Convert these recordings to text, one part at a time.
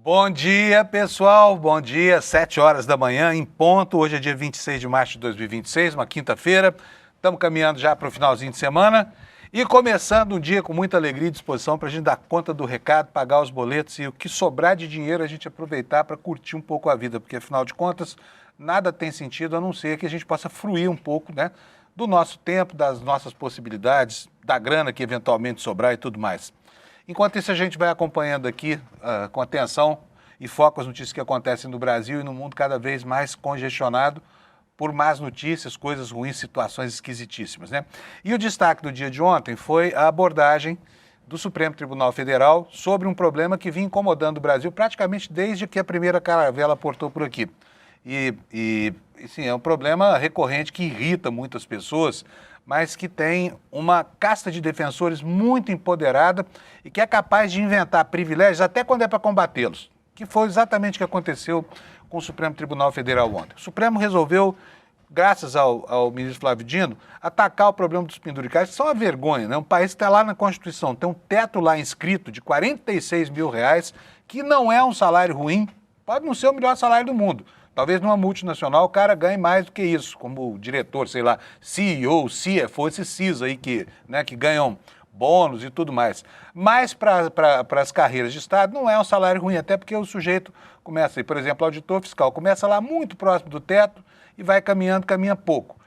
Bom dia, pessoal. Bom dia, 7 horas da manhã, em ponto. Hoje é dia 26 de março de 2026, uma quinta-feira. Estamos caminhando já para o finalzinho de semana e começando um dia com muita alegria e disposição para a gente dar conta do recado, pagar os boletos e o que sobrar de dinheiro a gente aproveitar para curtir um pouco a vida, porque afinal de contas nada tem sentido a não ser que a gente possa fruir um pouco, né, do nosso tempo, das nossas possibilidades, da grana que eventualmente sobrar e tudo mais. Enquanto isso, a gente vai acompanhando aqui com atenção e foco as notícias que acontecem no Brasil e no mundo cada vez mais congestionado por más notícias, coisas ruins, situações esquisitíssimas, né? E o destaque do dia de ontem foi a abordagem do Supremo Tribunal Federal sobre um problema que vinha incomodando o Brasil praticamente desde que a primeira caravela portou por aqui. Sim, é um problema recorrente que irrita muitas pessoas, mas que tem uma casta de defensores muito empoderada e que é capaz de inventar privilégios até quando é para combatê-los, que foi exatamente o que aconteceu com o Supremo Tribunal Federal ontem. O Supremo resolveu, graças ao ministro Flávio Dino, atacar o problema dos penduricais, que são uma vergonha, né? Um país que está lá na Constituição, tem um teto lá inscrito de R$46 mil, que não é um salário ruim, pode não ser o melhor salário do mundo. Talvez numa multinacional o cara ganhe mais do que isso, como diretor, sei lá, CEO, CFO, esses CIS aí que ganham bônus e tudo mais. Mas para as carreiras de Estado não é um salário ruim, até porque o sujeito começa aí, por exemplo, auditor fiscal, começa lá muito próximo do teto e vai caminhando, caminha pouco.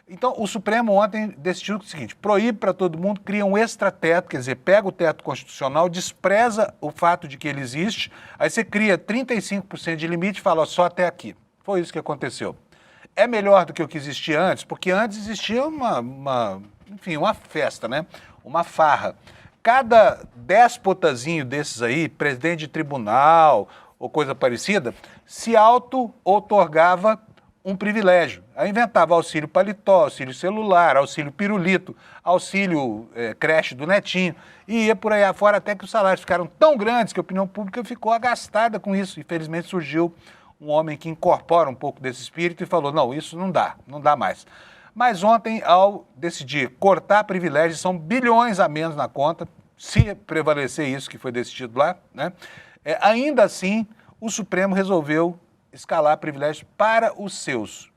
Então, o Supremo ontem decidiu o seguinte: proíbe para todo mundo, cria um extrateto, quer dizer, pega o teto constitucional, despreza o fato de que ele existe, aí você cria 35% de limite e fala, ó, só até aqui. Foi isso que aconteceu. É melhor do que o que existia antes, porque antes existia uma festa, né? Uma farra. Cada déspotazinho desses aí, presidente de tribunal ou coisa parecida, se auto-outorgava um privilégio. Aí inventava auxílio paletó, auxílio celular, auxílio pirulito, auxílio creche do netinho, e ia por aí afora até que os salários ficaram tão grandes que a opinião pública ficou agastada com isso. Infelizmente surgiu um homem que incorpora um pouco desse espírito e falou, não, isso não dá mais. Mas ontem, ao decidir cortar privilégios, são bilhões a menos na conta, se prevalecer isso que foi decidido lá, né? Ainda assim, o Supremo resolveu escalar privilégios para os seus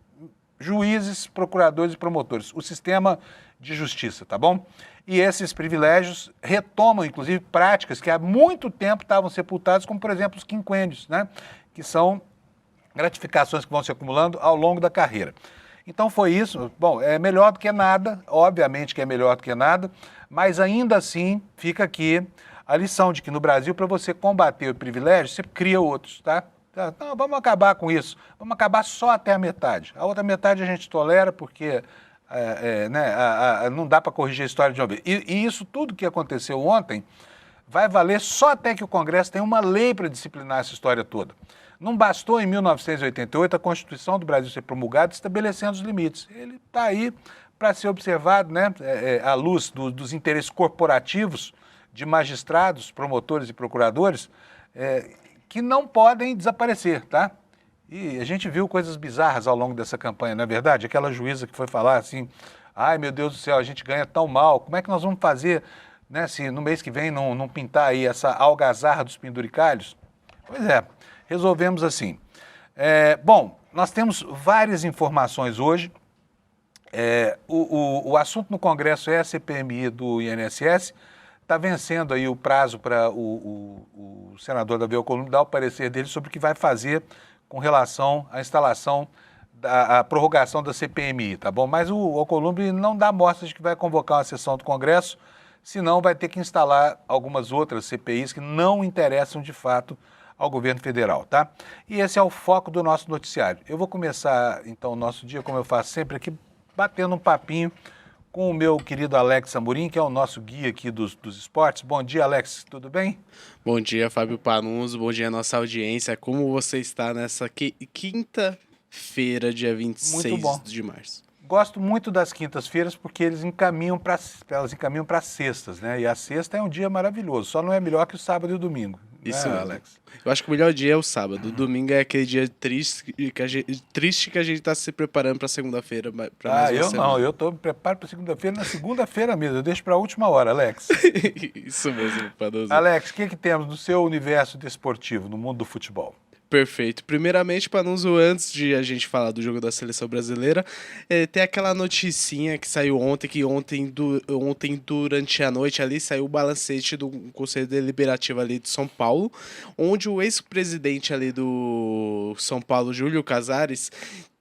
juízes, procuradores e promotores, o sistema de justiça, tá bom? E esses privilégios retomam, inclusive, práticas que há muito tempo estavam sepultadas, como, por exemplo, os quinquênios, né? Que são gratificações que vão se acumulando ao longo da carreira. Então foi isso. Bom, é melhor do que nada, obviamente que é melhor do que nada, mas ainda assim fica aqui a lição de que no Brasil, para você combater o privilégio, você cria outros, tá? Não, vamos acabar com isso, vamos acabar só até a metade. A outra metade a gente tolera porque não dá para corrigir a história de uma vez. E isso tudo que aconteceu ontem vai valer só até que o Congresso tenha uma lei para disciplinar essa história toda. Não bastou em 1988 a Constituição do Brasil ser promulgada estabelecendo os limites. Ele está aí para ser observado, né, à luz dos interesses corporativos de magistrados, promotores e procuradores, que não podem desaparecer, tá? E a gente viu coisas bizarras ao longo dessa campanha, não é verdade? Aquela juíza que foi falar assim, ai meu Deus do céu, a gente ganha tão mal, como é que nós vamos fazer, né, se no mês que vem não pintar aí essa algazarra dos penduricalhos? Pois é, resolvemos assim. Bom, nós temos várias informações hoje. O assunto no Congresso é a CPMI do INSS. Está vencendo aí o prazo para o senador Davi Alcolumbre dar o parecer dele sobre o que vai fazer com relação à instalação, à prorrogação da CPMI, tá bom? Mas o Alcolumbre não dá mostras de que vai convocar uma sessão do Congresso, senão vai ter que instalar algumas outras CPIs que não interessam de fato ao governo federal, tá? E esse é o foco do nosso noticiário. Eu vou começar, então, o nosso dia, como eu faço sempre aqui, batendo um papinho com o meu querido Alex Amorim, que é o nosso guia aqui dos esportes. Bom dia, Alex, tudo bem? Bom dia, Fábio Panunzo, bom dia à nossa audiência. Como você está nessa quinta-feira, dia 26 de março? Gosto muito das quintas-feiras porque elas encaminham para sextas, né? E a sexta é um dia maravilhoso, só não é melhor que o sábado e o domingo. Isso né, mesmo. Alex? Eu acho que o melhor dia é o sábado. O domingo é aquele dia triste que a gente tá se preparando pra segunda-feira, pra mais Ah, uma eu não, semana. eu tô me preparo para segunda-feira, na segunda-feira mesmo, eu deixo para a última hora, Alex. Isso mesmo, Panuso. Alex, o que temos no seu universo desportivo, no mundo do futebol? Perfeito. Primeiramente, Panuso, antes de a gente falar do jogo da seleção brasileira, tem aquela noticinha que saiu ontem, que ontem durante a noite ali saiu o balancete do Conselho Deliberativo ali de São Paulo, onde o ex-presidente ali do São Paulo, Júlio Casares,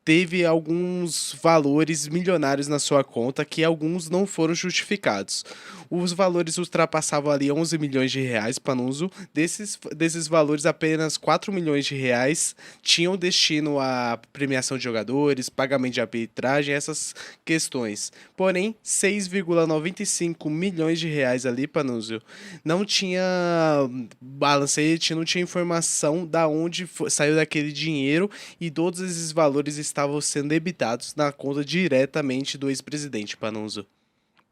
teve alguns valores milionários na sua conta que alguns não foram justificados. Os valores ultrapassavam ali 11 milhões de reais, Panuso. Desses valores, apenas 4 milhões de reais tinham destino à premiação de jogadores, pagamento de arbitragem, essas questões. Porém, 6,95 milhões de reais ali, Panuso, não tinha balancete, não tinha informação da onde saiu daquele dinheiro e todos esses valores estavam sendo debitados na conta diretamente do ex-presidente Panunzo.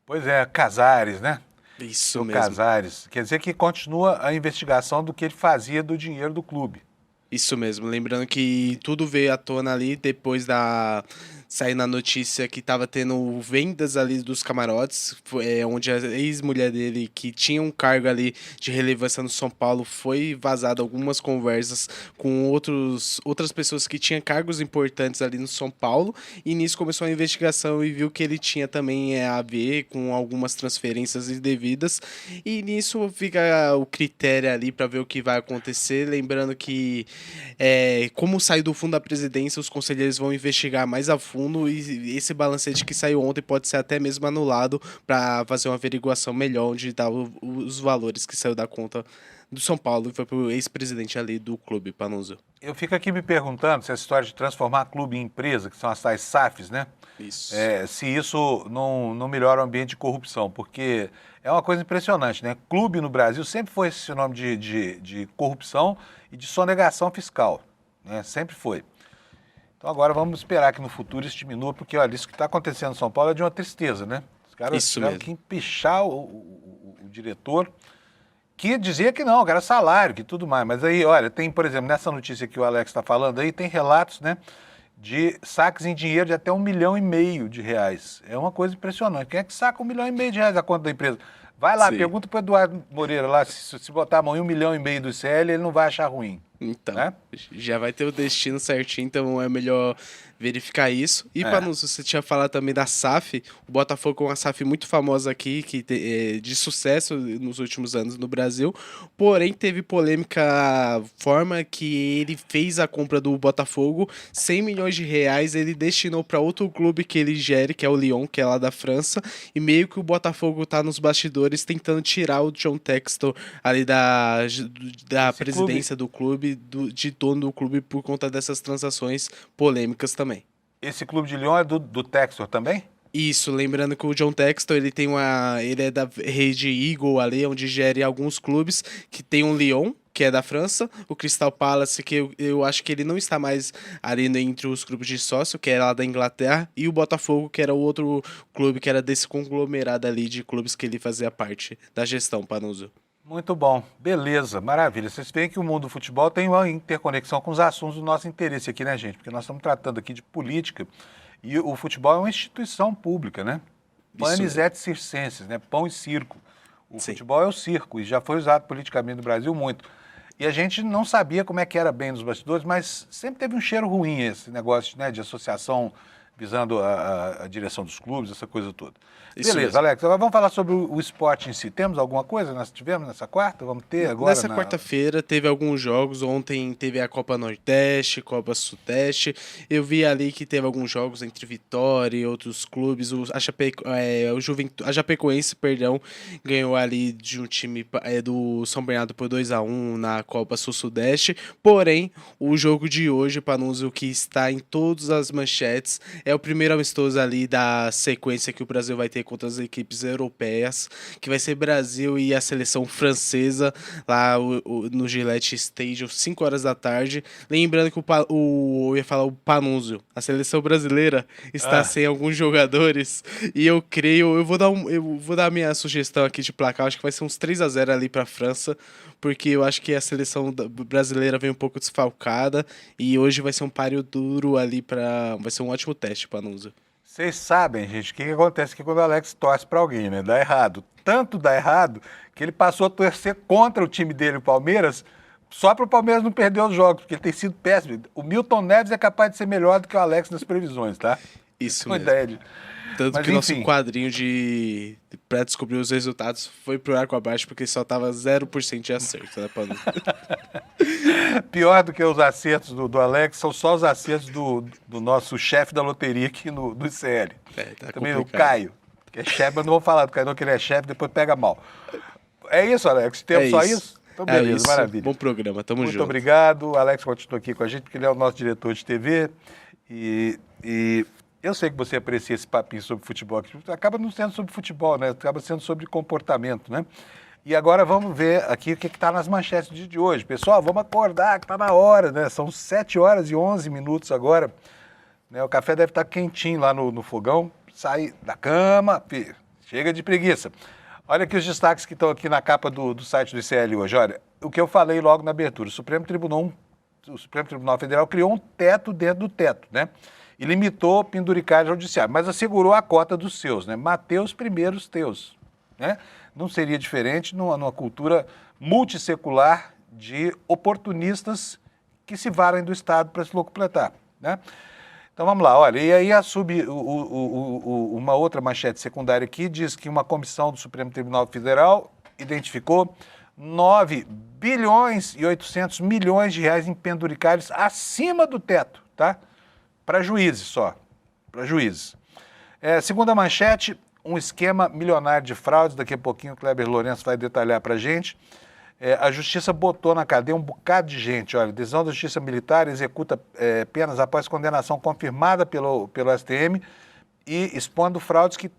Pois é, Casares, né? Isso O mesmo. Casares. Quer dizer que continua a investigação do que ele fazia do dinheiro do clube. Isso mesmo. Lembrando que tudo veio à tona ali depois da sair na notícia que estava tendo vendas ali dos camarotes, onde a ex-mulher dele, que tinha um cargo ali de relevância no São Paulo, foi vazada algumas conversas com outras pessoas que tinham cargos importantes ali no São Paulo, e nisso começou a investigação e viu que ele tinha também a ver com algumas transferências indevidas, e nisso fica o critério ali para ver o que vai acontecer, lembrando que como sai do fundo da presidência, os conselheiros vão investigar mais a fundo e esse balancete que saiu ontem pode ser até mesmo anulado para fazer uma averiguação melhor onde dá os valores que saiu da conta do São Paulo e foi pro ex-presidente ali do clube, Panunzo. Eu fico aqui me perguntando se essa história de transformar clube em empresa, que são as tais SAFs, né? Isso. Se isso não melhora o ambiente de corrupção, porque é uma coisa impressionante, né? Clube no Brasil sempre foi esse nome de corrupção e de sonegação fiscal, né? Sempre foi. Então agora vamos esperar que no futuro isso diminua, porque olha, isso que está acontecendo em São Paulo é de uma tristeza, né? Os caras tiveram que empichar o diretor, que dizia que não, que era salário, que tudo mais. Mas aí, olha, tem, por exemplo, nessa notícia que o Alex está falando aí, tem relatos, né, de saques em dinheiro de até 1,5 milhão de reais. É uma coisa impressionante. Quem é que saca 1,5 milhão de reais da conta da empresa? Vai lá, pergunta para o Eduardo Moreira lá, se botar a mão em 1,5 milhão do ICL, ele não vai achar ruim. Então, né? Já vai ter o destino certinho, então é melhor verificar isso. E para você tinha falado também da SAF, o Botafogo é uma SAF muito famosa aqui, que de sucesso nos últimos anos no Brasil, porém teve polêmica forma que ele fez a compra do Botafogo, 100 milhões de reais ele destinou para outro clube que ele gere, que é o Lyon, que é lá da França, e meio que o Botafogo tá nos bastidores tentando tirar o John Textor ali da presidência do clube, de dono do clube, por conta dessas transações polêmicas também. Esse clube de Lyon é do Textor também? Isso, lembrando que o John Textor, ele é da rede Eagle ali, onde gere alguns clubes, que tem o Lyon, que é da França, o Crystal Palace, que eu acho que ele não está mais ali entre os grupos de sócio, que é lá da Inglaterra, e o Botafogo, que era o outro clube, que era desse conglomerado ali de clubes que ele fazia parte da gestão, Panuso. Muito bom, beleza, maravilha. Vocês veem que o mundo do futebol tem uma interconexão com os assuntos do nosso interesse aqui, né, gente? Porque nós estamos tratando aqui de política e o futebol é uma instituição pública, né? Panis et circenses, né? Pão e circo. O futebol é o circo e já foi usado politicamente no Brasil muito. E a gente não sabia como é que era bem nos bastidores, mas sempre teve um cheiro ruim esse negócio, né, de associação visando a direção dos clubes, essa coisa toda. Isso beleza, mesmo. Alex, agora vamos falar sobre o esporte em si. Temos alguma coisa? Nós tivemos nessa quarta? Vamos ter agora? Nessa quarta-feira teve alguns jogos. Ontem teve a Copa Nordeste, Copa Sudeste. Eu vi ali que teve alguns jogos entre Vitória e outros clubes. A Chapecoense, ganhou ali de um time do São Bernardo por 2-1 na Copa Sul-Sudeste. Porém, o jogo de hoje, Panunzio, que está em todas as manchetes, é o primeiro amistoso ali da sequência que o Brasil vai ter contra as equipes europeias, que vai ser Brasil e a seleção francesa lá no Gillette Stadium, 5 horas da tarde. Lembrando que eu ia falar o Panunzio, a seleção brasileira está sem alguns jogadores e eu creio, eu vou dar a minha sugestão aqui de placar, acho que vai ser uns 3-0 ali para a França, porque eu acho que a seleção brasileira vem um pouco desfalcada e hoje vai ser um páreo duro ali vai ser um ótimo teste para Nusa. Vocês sabem, gente, o que acontece aqui quando o Alex torce para alguém, né? Dá errado. Tanto dá errado que ele passou a torcer contra o time dele, o Palmeiras, só para o Palmeiras não perder os jogos, porque ele tem sido péssimo. O Milton Neves é capaz de ser melhor do que o Alex nas previsões, tá? Isso Uma mesmo. ideia. Tanto Mas, que nosso enfim, quadrinho para descobrir os resultados foi pro arco abaixo, porque só tava 0% de acerto, né, Panu? pior do que os acertos do Alex são só os acertos do nosso chefe da loteria aqui no ICL. Tá Também complicado. o Caio, que é chefe, mas não vou falar do Caio, não, que ele é chefe, depois pega mal. É isso, Alex? Temos só isso? Então, beleza, isso. maravilha. Bom programa, tamo junto. Muito obrigado. O Alex continua aqui com a gente, porque ele é o nosso diretor de TV. E eu sei que você aprecia esse papinho sobre futebol. Que acaba não sendo sobre futebol, né? Acaba sendo sobre comportamento, né? E agora vamos ver aqui o que está nas manchetes de hoje. Pessoal, vamos acordar, que está na hora, né? São 7 horas e 11 minutos agora. Né? O café deve estar quentinho lá no fogão. Sai da cama, filho. Chega de preguiça. Olha aqui os destaques que estão aqui na capa do site do ICL hoje. Olha, o que eu falei logo na abertura. O Supremo Tribunal Federal criou um teto dentro do teto, né? E limitou penduricalhos ao judiciário, mas assegurou a cota dos seus, né? Mateus primeiros teus, né? Não seria diferente numa cultura multissecular de oportunistas que se valem do Estado para se locupletar, né? Então vamos lá, olha, e aí uma outra manchete secundária aqui diz que uma comissão do Supremo Tribunal Federal identificou 9 bilhões e 800 milhões de reais em penduricalhos acima do teto, tá? Para juízes só, para juízes. Segunda manchete, um esquema milionário de fraudes, daqui a pouquinho o Kleber Lourenço vai detalhar para a gente. A Justiça botou na cadeia um bocado de gente. Olha, decisão da Justiça Militar executa penas após condenação confirmada pelo STM e expondo fraudes que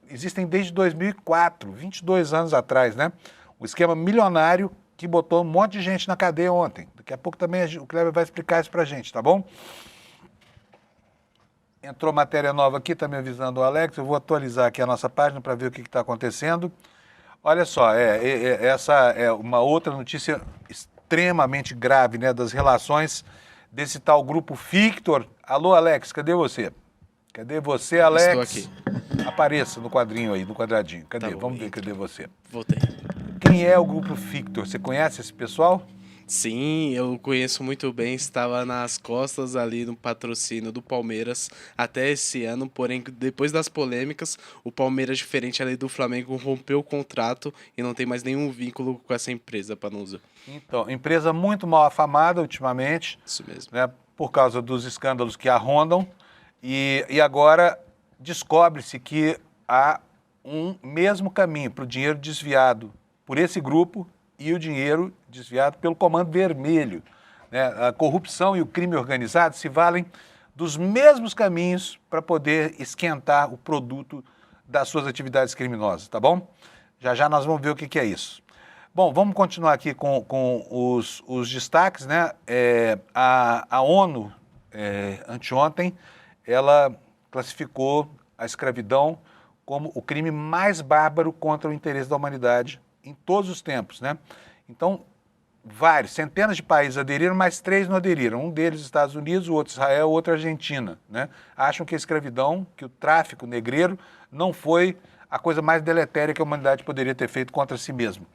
existem desde 2004, 22 anos atrás, né? O esquema milionário que botou um monte de gente na cadeia ontem. Daqui a pouco também o Kleber vai explicar isso para a gente, tá bom? Entrou matéria nova aqui, tá me avisando o Alex. Eu vou atualizar aqui a nossa página para ver o que está acontecendo. Olha só, essa é uma outra notícia extremamente grave, né, das relações desse tal grupo Fictor. Alô, Alex, cadê você? Cadê você, Alex? Estou aqui. Apareça no quadrinho aí, no quadradinho. Cadê? Tá bom, Vamos ver, então. cadê você? Voltei. Quem é o grupo Fictor? Você conhece esse pessoal? Sim, eu conheço muito bem, estava nas costas ali no patrocínio do Palmeiras até esse ano, porém depois das polêmicas, o Palmeiras, diferente ali do Flamengo, rompeu o contrato e não tem mais nenhum vínculo com essa empresa, Panusa. Então, empresa muito mal afamada ultimamente. Isso mesmo. Né, por causa dos escândalos que a rondam, e agora descobre-se que há um mesmo caminho para o dinheiro desviado por esse grupo e o dinheiro desviado pelo Comando Vermelho. Né? A corrupção e o crime organizado se valem dos mesmos caminhos para poder esquentar o produto das suas atividades criminosas, tá bom? Já já nós vamos ver o que é isso. Bom, vamos continuar aqui com os destaques, né? A ONU, anteontem, ela classificou a escravidão como o crime mais bárbaro contra o interesse da humanidade em todos os tempos, né? Então, centenas de países aderiram, mas 3 não aderiram. Um deles, Estados Unidos, o outro Israel, o outro Argentina, né? Acham que a escravidão, que o tráfico negreiro não foi a coisa mais deletéria que a humanidade poderia ter feito contra si mesma.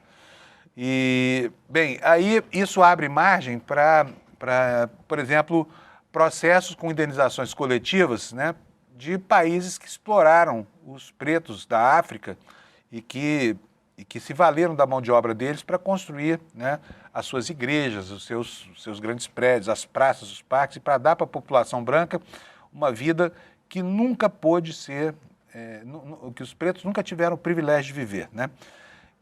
E, bem, aí isso abre margem para, por exemplo, processos com indenizações coletivas, né, de países que exploraram os pretos da África e que se valeram da mão de obra deles para construir, né, as suas igrejas, os seus grandes prédios, as praças, os parques, e para dar para a população branca uma vida que nunca pôde ser, que os pretos nunca tiveram o privilégio de viver, né?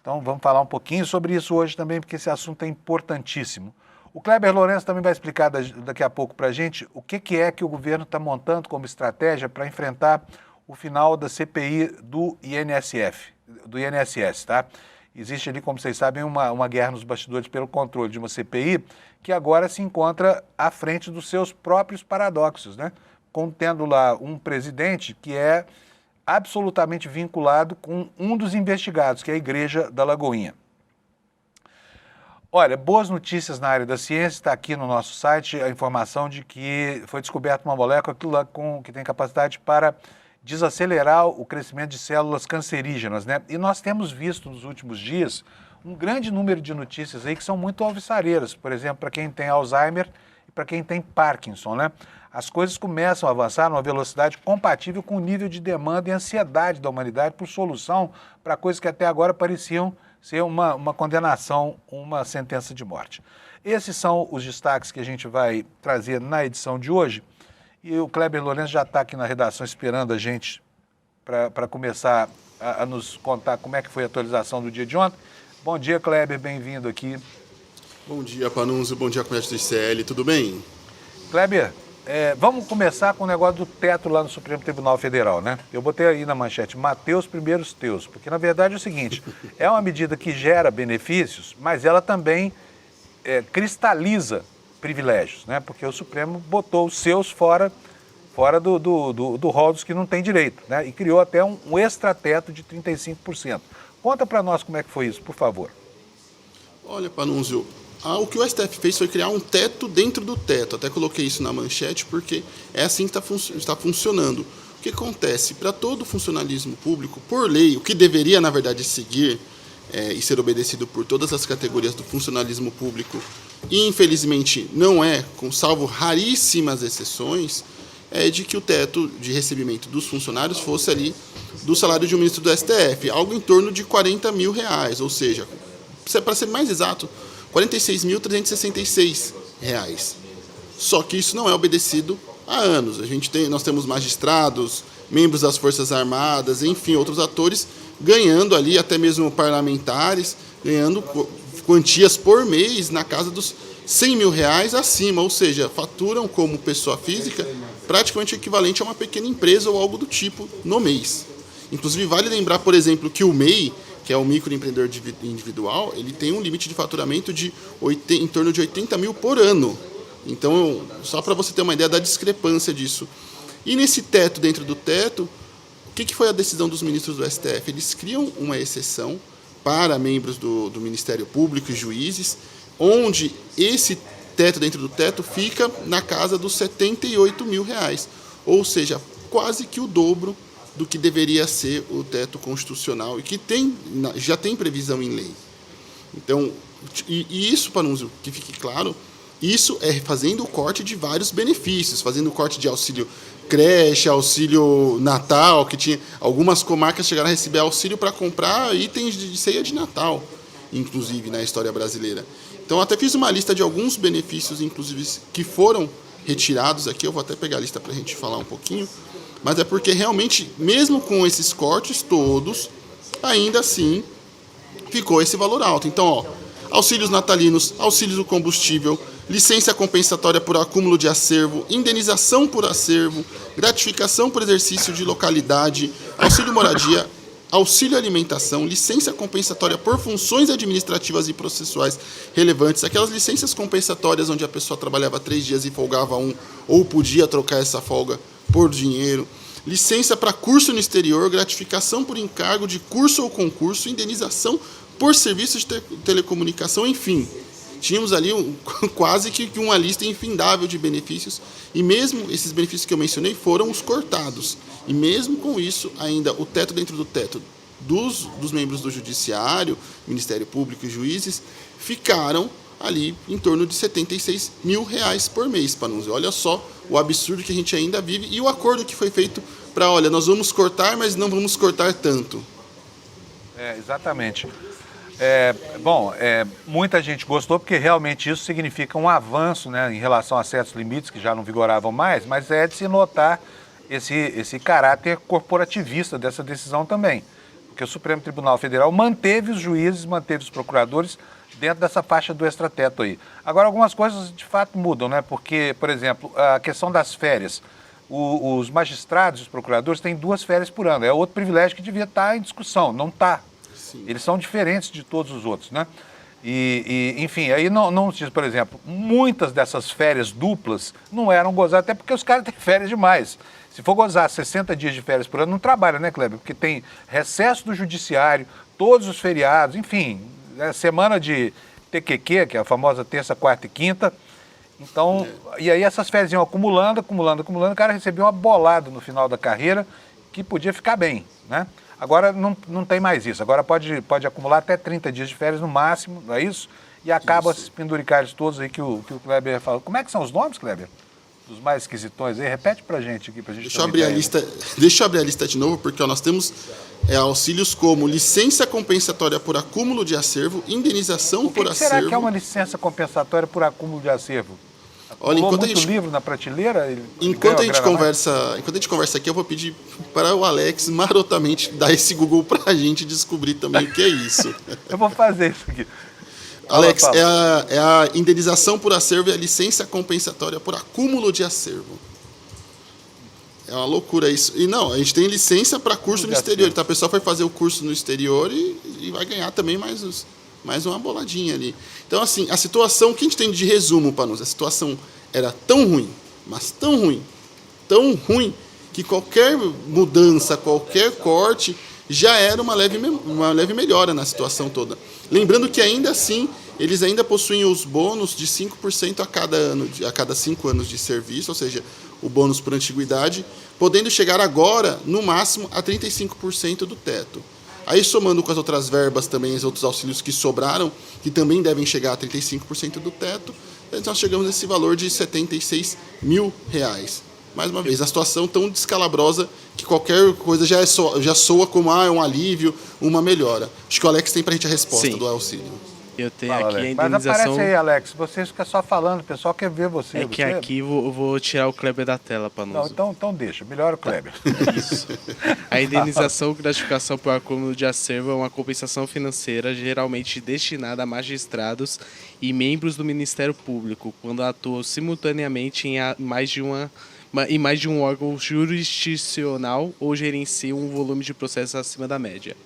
Então vamos falar um pouquinho sobre isso hoje também, porque esse assunto é importantíssimo. O Kleber Lourenço também vai explicar daqui a pouco para a gente o que é que o governo está montando como estratégia para enfrentar o final da CPI do INSS, tá? Existe ali, como vocês sabem, uma guerra nos bastidores pelo controle de uma CPI que agora se encontra à frente dos seus próprios paradoxos, né? Contendo lá um presidente que é absolutamente vinculado com um dos investigados, que é a Igreja da Lagoinha. Olha, boas notícias na área da ciência. Está aqui no nosso site a informação de que foi descoberta uma molécula que tem capacidade para desacelerar o crescimento de células cancerígenas, né? E nós temos visto nos últimos dias um grande número de notícias aí que são muito alvissareiras. Por exemplo, para quem tem Alzheimer e para quem tem Parkinson, né? As coisas começam a avançar numa velocidade compatível com o nível de demanda e ansiedade da humanidade por solução para coisas que até agora pareciam ser uma condenação, uma sentença de morte. Esses são os destaques que a gente vai trazer na edição de hoje. E o Kleber Lourenço já está aqui na redação esperando a gente para começar a nos contar como é que foi a atualização do dia de ontem. Bom dia, Kleber, bem-vindo aqui. Bom dia, Panunzio, bom dia, comércio do ICL, tudo bem? Kleber, vamos começar com o negócio do teto lá no Supremo Tribunal Federal, né? Eu botei aí na manchete, Mateus primeiros teus, porque na verdade é o seguinte, é uma medida que gera benefícios, mas ela também cristaliza privilégios, né? Porque o Supremo botou os seus fora do rol dos que não têm direito, né? E criou até um extrateto de 35%. Conta para nós como é que foi isso, por favor. Olha, Panunzio, o que o STF fez foi criar um teto dentro do teto. Até coloquei isso na manchete porque é assim que está funcionando. O que acontece? Para todo funcionalismo público, por lei, o que deveria, na verdade, seguir e ser obedecido por todas as categorias do funcionalismo público, e infelizmente não é, salvo raríssimas exceções, é de que o teto de recebimento dos funcionários fosse ali do salário de um ministro do STF, algo em torno de R$40 mil, ou seja, para ser mais exato, R$46.366. Só que isso não é obedecido há anos. Nós temos magistrados, membros das Forças Armadas, enfim, outros atores ganhando ali, até mesmo parlamentares, ganhando quantias por mês na casa dos R$100 mil acima, ou seja, faturam como pessoa física praticamente equivalente a uma pequena empresa ou algo do tipo no mês. Inclusive, vale lembrar, por exemplo, que o MEI, que é o microempreendedor individual, ele tem um limite de faturamento em torno de 80 mil por ano. Então, só para você ter uma ideia da discrepância disso. E nesse teto, dentro do teto, o que foi a decisão dos ministros do STF? Eles criam uma exceção para membros do Ministério Público e juízes, onde esse teto dentro do teto fica na casa dos R$78 mil, ou seja, quase que o dobro do que deveria ser o teto constitucional e que já tem previsão em lei. Então, e isso, Panunzio, que fique claro, isso é fazendo o corte de vários benefícios, fazendo o corte de auxílio creche, auxílio Natal, que tinha algumas comarcas chegaram a receber auxílio para comprar itens de ceia de Natal, inclusive na história brasileira. Então, até fiz uma lista de alguns benefícios, inclusive, que foram retirados aqui. Eu vou até pegar a lista para a gente falar um pouquinho. Mas é porque realmente, mesmo com esses cortes todos, ainda assim ficou esse valor alto. Então, auxílios natalinos, auxílios do combustível, licença compensatória por acúmulo de acervo, indenização por acervo, gratificação por exercício de localidade, auxílio moradia, auxílio alimentação, licença compensatória por funções administrativas e processuais relevantes, aquelas licenças compensatórias onde a pessoa trabalhava 3 dias e folgava 1, ou podia trocar essa folga por dinheiro, licença para curso no exterior, gratificação por encargo de curso ou concurso, indenização por serviço de telecomunicação, enfim. Tínhamos ali quase que uma lista infindável de benefícios, e mesmo esses benefícios que eu mencionei foram os cortados. E mesmo com isso, ainda o teto dentro do teto dos membros do Judiciário, Ministério Público e juízes, ficaram ali em torno de R$76 mil por mês, Panunzio. Olha só o absurdo que a gente ainda vive e o acordo que foi feito para, olha, nós vamos cortar, mas não vamos cortar tanto. Exatamente. Muita gente gostou porque realmente isso significa um avanço, né, em relação a certos limites que já não vigoravam mais, mas é de se notar esse caráter corporativista dessa decisão também. Porque o Supremo Tribunal Federal manteve os juízes, manteve os procuradores dentro dessa faixa do extrateto aí. Agora, algumas coisas de fato mudam, né? Porque, por exemplo, a questão das férias. Os magistrados e os procuradores têm 2 férias por ano. É outro privilégio que devia estar em discussão. Não está. Eles são diferentes de todos os outros, né? Enfim, aí não se diz, por exemplo, muitas dessas férias duplas não eram gozadas, até porque os caras têm férias demais. Se for gozar 60 dias de férias por ano, não trabalha, né, Kleber? Porque tem recesso do judiciário, todos os feriados, enfim, semana de TQQ, que é a famosa terça, quarta e quinta. Então, e aí essas férias iam acumulando, o cara recebia uma bolada no final da carreira que podia ficar bem, né? Agora não tem mais isso, agora pode acumular até 30 dias de férias no máximo, não é isso? E acaba esses penduricários todos aí que o Kleber falou. Como é que são os nomes, Kleber? Dos mais esquisitões aí? Repete pra gente aqui, pra gente Deixa eu abrir a lista de novo, porque nós temos auxílios como licença compensatória por acúmulo de acervo, indenização por acervo. Será que é uma licença compensatória por acúmulo de acervo? Olha, enquanto a gente livro na prateleira. Enquanto a gente conversa aqui, eu vou pedir para o Alex marotamente dar esse Google para a gente descobrir também o que é isso. Eu vou fazer isso aqui. Alex, é a indenização por acervo e a licença compensatória por acúmulo de acervo. É uma loucura isso. E não, a gente tem licença para curso no exterior. Então a pessoa foi fazer o curso no exterior e vai ganhar também mais uma boladinha ali. Então, assim, a situação que a gente tem de resumo para nós, a situação era tão ruim, mas tão ruim, que qualquer mudança, qualquer corte, já era uma leve melhora na situação toda. Lembrando que, ainda assim, eles ainda possuem os bônus de 5% a cada 5 anos de serviço, ou seja, o bônus por antiguidade, podendo chegar agora, no máximo, a 35% do teto. Aí, somando com as outras verbas também, os outros auxílios que sobraram, que também devem chegar a 35% do teto, nós chegamos a esse valor de R$76 mil. Mais uma vez, a situação tão descalabrosa que qualquer coisa já soa como um alívio, uma melhora. Acho que o Alex tem para a gente a resposta do auxílio. Eu tenho Fala, aqui Alex. a indenização... Mas aparece aí, Alex. Você fica só falando, o pessoal quer ver você. É que aqui eu vou tirar o Kleber da tela para nós. Então deixa, melhora o Kleber. Isso. A indenização ou gratificação por acúmulo de acervo é uma compensação financeira geralmente destinada a magistrados e membros do Ministério Público, quando atuam simultaneamente em mais de um órgão jurisdicional ou gerenciam um volume de processos acima da média.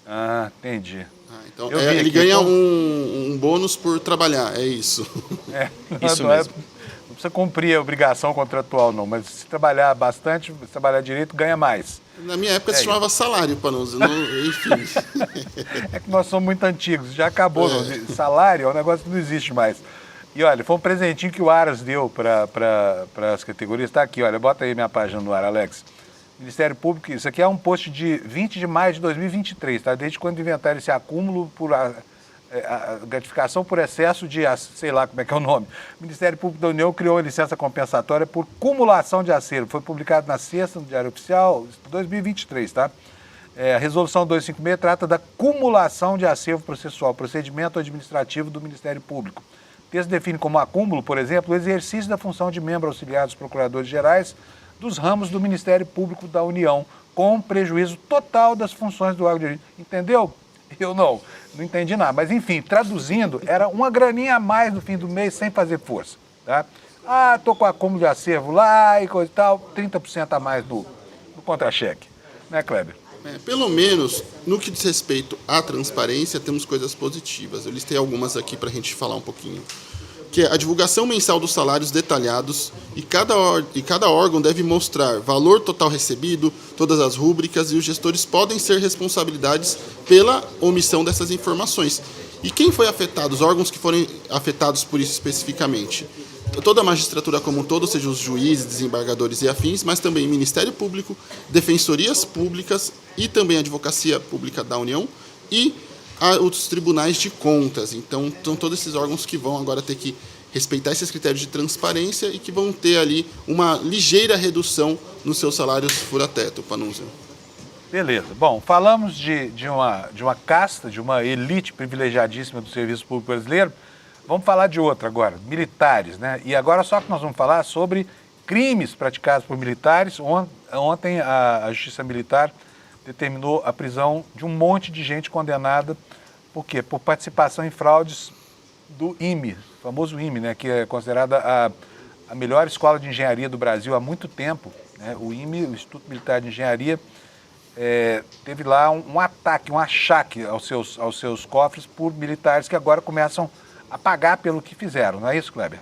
Ah, entendi. Então, ele ganha um bônus por trabalhar, é isso. Isso mesmo. Não precisa cumprir a obrigação contratual, não, mas se trabalhar bastante, se trabalhar direito, ganha mais. Na minha época se chamava salário, Panuzzi, enfim. É que nós somos muito antigos, já acabou. Salário é um negócio que não existe mais. E olha, foi um presentinho que o Aras deu para as categorias. Está aqui, olha, bota aí minha página no ar, Alex. Ministério Público, isso aqui é um post de 20 de maio de 2023, tá? Desde quando inventaram esse acúmulo por a gratificação por excesso de, sei lá como é que é o nome. O Ministério Público da União criou a licença compensatória por cumulação de acervo. Foi publicado na sexta, no Diário Oficial, 2023, tá? A Resolução 256 trata da cumulação de acervo processual, procedimento administrativo do Ministério Público. O texto define como acúmulo, por exemplo, o exercício da função de membro auxiliar dos procuradores gerais dos ramos do Ministério Público da União, com prejuízo total das funções do órgão de justiça. Entendeu? Eu não entendi nada. Mas, enfim, traduzindo, era uma graninha a mais no fim do mês sem fazer força. Tá? Tô com acúmulo de acervo lá e coisa e tal, 30% a mais no contra-cheque. Né, Kleber? Pelo menos, no que diz respeito à transparência, temos coisas positivas. Eu listei algumas aqui para a gente falar um pouquinho. Que é a divulgação mensal dos salários detalhados e cada órgão deve mostrar valor total recebido, todas as rúbricas, e os gestores podem ser responsabilidades pela omissão dessas informações. E quem foi afetado? Os órgãos que foram afetados por isso especificamente? Toda a magistratura como um todo, ou seja, os juízes, desembargadores e afins, mas também Ministério Público, defensorias públicas e também a Advocacia Pública da União e os tribunais de contas. Então, são todos esses órgãos que vão agora ter que respeitar esses critérios de transparência e que vão ter ali uma ligeira redução nos seus salários fura-teto, Panunzio. Beleza. Bom, falamos de uma casta, de uma elite privilegiadíssima do serviço público brasileiro. Vamos falar de outra agora, militares, né? E agora só que nós vamos falar sobre crimes praticados por militares. Ontem a Justiça Militar determinou a prisão de um monte de gente condenada, por quê? Por participação em fraudes do IME, o famoso IME, né? Que é considerada a melhor escola de engenharia do Brasil há muito tempo. Né? O IME, o Instituto Militar de Engenharia, teve lá um ataque, um achaque aos seus cofres por militares que agora começam a pagar pelo que fizeram, não é isso, Kleber?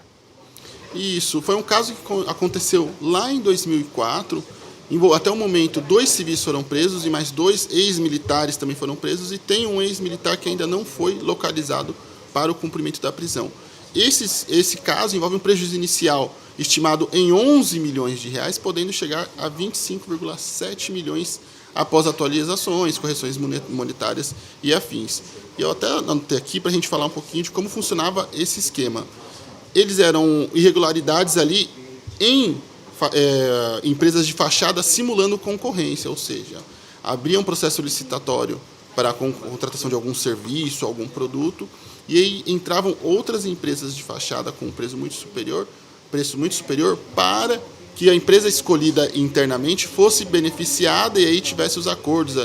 Isso, foi um caso que aconteceu lá em 2004, até o momento 2 civis foram presos e mais 2 ex-militares também foram presos, e tem um ex-militar que ainda não foi localizado para o cumprimento da prisão. Esse caso envolve um prejuízo inicial estimado em 11 milhões de reais, podendo chegar a 25,7 milhões após atualizações, correções monetárias e afins. E eu até anotei aqui para a gente falar um pouquinho de como funcionava esse esquema. Eles eram irregularidades ali em empresas de fachada simulando concorrência, ou seja, abriam um processo licitatório para a contratação de algum serviço, algum produto, e aí entravam outras empresas de fachada com um preço muito superior para que a empresa escolhida internamente fosse beneficiada e aí tivesse os acordos.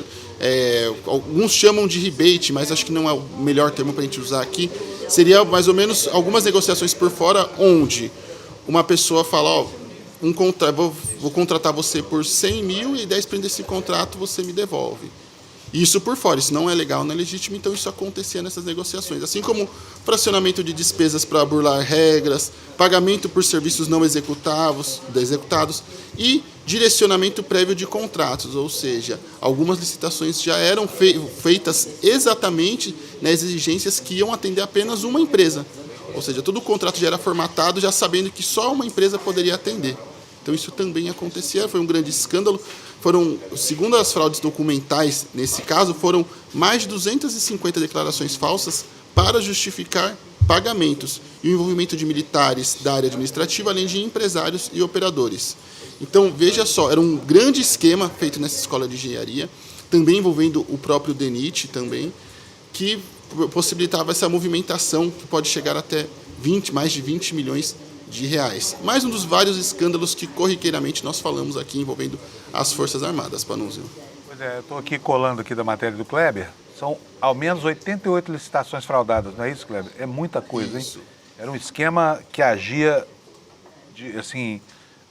Alguns chamam de rebate, mas acho que não é o melhor termo para a gente usar aqui. Seria mais ou menos algumas negociações por fora, onde uma pessoa fala, vou contratar você por 100 mil e 10% desse contrato você me devolve. Isso por fora, isso não é legal, não é legítimo, então isso acontecia nessas negociações. Assim como fracionamento de despesas para burlar regras, pagamento por serviços não executados e direcionamento prévio de contratos, ou seja, algumas licitações já eram feitas exatamente nas exigências que iam atender apenas uma empresa. Ou seja, todo o contrato já era formatado já sabendo que só uma empresa poderia atender. Então isso também acontecia, foi um grande escândalo. Segundo as fraudes documentais, nesse caso, foram mais de 250 declarações falsas para justificar pagamentos e o envolvimento de militares da área administrativa, além de empresários e operadores. Então, veja só, era um grande esquema feito nessa escola de engenharia, também envolvendo o próprio DENIT, também, que possibilitava essa movimentação que pode chegar até mais de 20 milhões de reais. Mais um dos vários escândalos que corriqueiramente nós falamos aqui envolvendo as Forças Armadas, Panunzio. Pois é, eu estou aqui colando aqui da matéria do Kleber, são ao menos 88 licitações fraudadas, não é isso, Kleber? É muita coisa, hein? Era um esquema que agia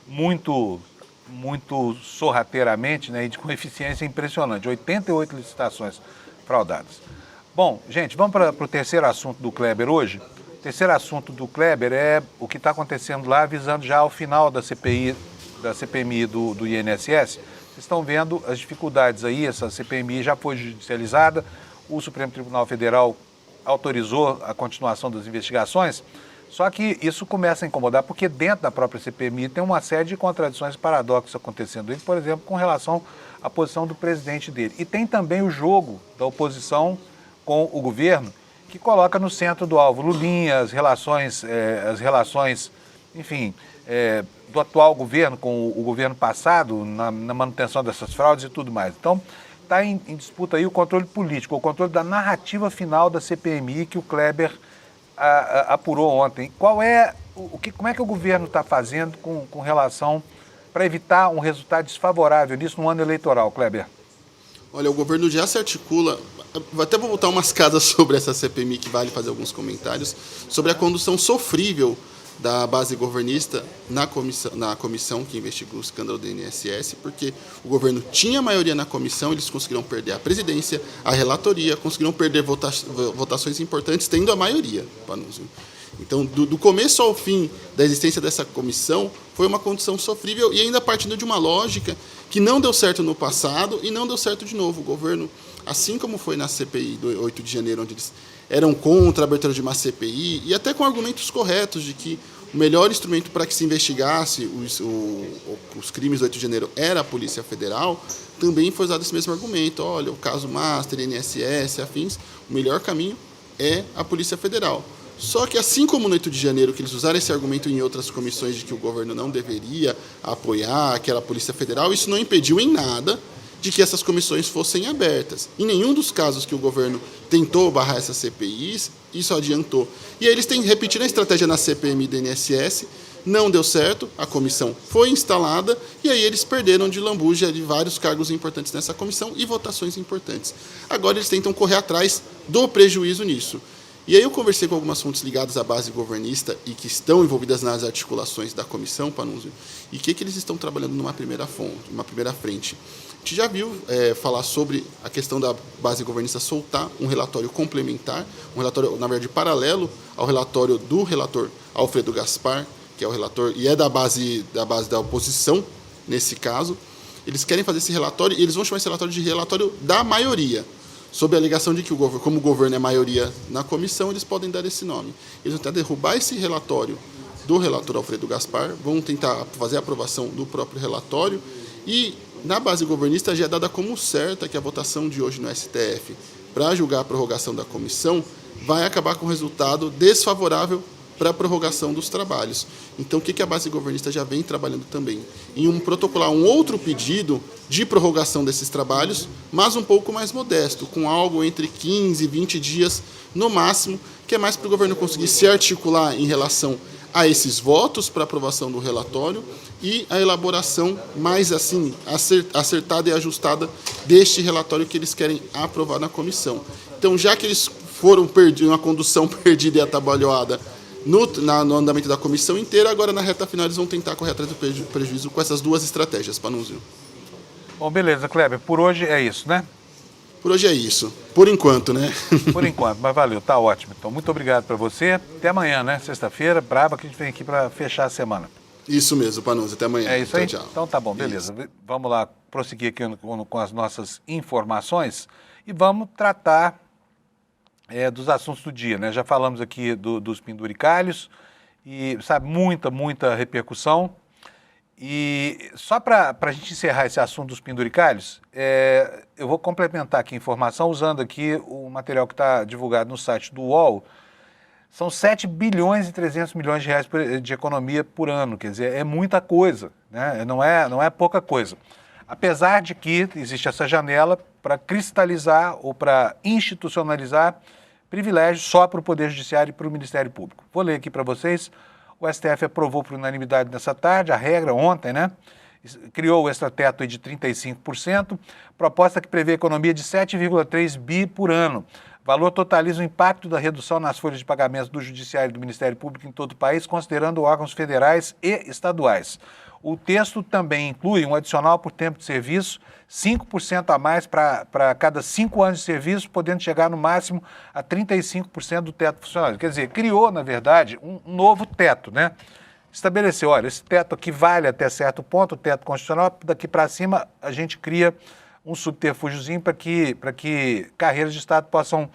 muito sorrateiramente, né, e com eficiência impressionante. 88 licitações fraudadas. Bom, gente, vamos para o terceiro assunto do Kleber hoje. O terceiro assunto do Kleber é o que está acontecendo lá, visando já ao final da CPMI do INSS. Vocês estão vendo as dificuldades aí, essa CPMI já foi judicializada, o Supremo Tribunal Federal autorizou a continuação das investigações, só que isso começa a incomodar, porque dentro da própria CPMI tem uma série de contradições e paradoxos acontecendo, por exemplo, com relação à posição do presidente dele. E tem também o jogo da oposição com o governo, que coloca no centro do alvo Lulinha, as relações, enfim, do atual governo com o governo passado, na manutenção dessas fraudes e tudo mais. Então, está em disputa aí o controle político, o controle da narrativa final da CPMI que o Kleber apurou ontem. Como é que o governo está fazendo com relação para evitar um resultado desfavorável nisso no ano eleitoral, Kleber? Olha, o governo já se articula, até vou botar umas casas sobre essa CPMI que vale fazer alguns comentários, sobre a condução sofrível da base governista na comissão que investigou o escândalo do INSS, porque o governo tinha maioria na comissão, eles conseguiram perder a presidência, a relatoria, conseguiram perder votações importantes, tendo a maioria. Então, do começo ao fim da existência dessa comissão, foi uma condição sofrível e ainda partindo de uma lógica que não deu certo no passado e não deu certo de novo. O governo, assim como foi na CPI do 8 de janeiro, onde eles eram contra a abertura de uma CPI, e até com argumentos corretos de que o melhor instrumento para que se investigasse os crimes do 8 de janeiro era a Polícia Federal, também foi usado esse mesmo argumento. Olha, o caso Master, INSS, afins, o melhor caminho é a Polícia Federal. Só que, assim como no 8 de janeiro, que eles usaram esse argumento em outras comissões de que o governo não deveria apoiar aquela Polícia Federal, isso não impediu em nada de que essas comissões fossem abertas. Em nenhum dos casos que o governo tentou barrar essas CPIs, isso adiantou. E aí eles repetiram a estratégia na CPMI do INSS, não deu certo, a comissão foi instalada, e aí eles perderam de lambuja de vários cargos importantes nessa comissão e votações importantes. Agora eles tentam correr atrás do prejuízo nisso. E aí eu conversei com algumas fontes ligadas à base governista e que estão envolvidas nas articulações da comissão, Panunzio, e o que eles estão trabalhando numa primeira frente. A gente já viu falar sobre a questão da base governista soltar um relatório complementar, um relatório, na verdade, paralelo ao relatório do relator Alfredo Gaspar, que é o relator e é da base da oposição, nesse caso. Eles querem fazer esse relatório e eles vão chamar esse relatório de relatório da maioria. sob a alegação de que, como o governo é maioria na comissão, eles podem dar esse nome. Eles vão tentar derrubar esse relatório do relator Alfredo Gaspar, vão tentar fazer a aprovação do próprio relatório e, na base governista, já é dada como certa que a votação de hoje no STF para julgar a prorrogação da comissão vai acabar com resultado desfavorável para a prorrogação dos trabalhos. Então, o que a base governista já vem trabalhando também? Em protocolar um outro pedido de prorrogação desses trabalhos, mas um pouco mais modesto, com algo entre 15 e 20 dias no máximo, que é mais para o governo conseguir se articular em relação a esses votos para aprovação do relatório e a elaboração mais assim acertada e ajustada deste relatório que eles querem aprovar na comissão. Então, já que eles foram perdidos, uma condução perdida e atabalhoada no andamento da comissão inteira, agora na reta final eles vão tentar correr atrás do prejuízo com essas duas estratégias, Panunzio. Bom, beleza, Kleber, por hoje é isso, né? Por hoje é isso. Por enquanto, né? Por enquanto, mas valeu, tá ótimo. Então, muito obrigado para você. Até amanhã, né? Sexta-feira, brava, que a gente vem aqui para fechar a semana. Isso mesmo, Panunzio. Até amanhã. É isso aí? Tchau, tchau. Então tá bom, beleza. Isso. Vamos lá prosseguir aqui com as nossas informações e vamos tratar dos assuntos do dia, né? Já falamos aqui dos penduricalhos e, sabe, muita repercussão. E só para a gente encerrar esse assunto dos penduricalhos, eu vou complementar aqui a informação usando aqui o material que está divulgado no site do UOL. São 7 bilhões e 300 milhões de reais de economia por ano, quer dizer, é muita coisa, né? Não é pouca coisa. Apesar de que existe essa janela para cristalizar ou para institucionalizar privilégios só para o Poder Judiciário e para o Ministério Público. Vou ler aqui para vocês. O STF aprovou por unanimidade nessa tarde, a regra ontem, né? Criou o extrateto de 35%, proposta que prevê economia de 7,3 bi por ano. O valor totaliza o impacto da redução nas folhas de pagamentos do Judiciário e do Ministério Público em todo o país, considerando órgãos federais e estaduais. O texto também inclui um adicional por tempo de serviço, 5% a mais para cada 5 anos de serviço, podendo chegar no máximo a 35% do teto funcionário. Quer dizer, criou, na verdade, um novo teto, né? Estabeleceu, olha, esse teto aqui vale até certo ponto, o teto constitucional, daqui para cima a gente cria um subterfúgiozinho para que carreiras de Estado possam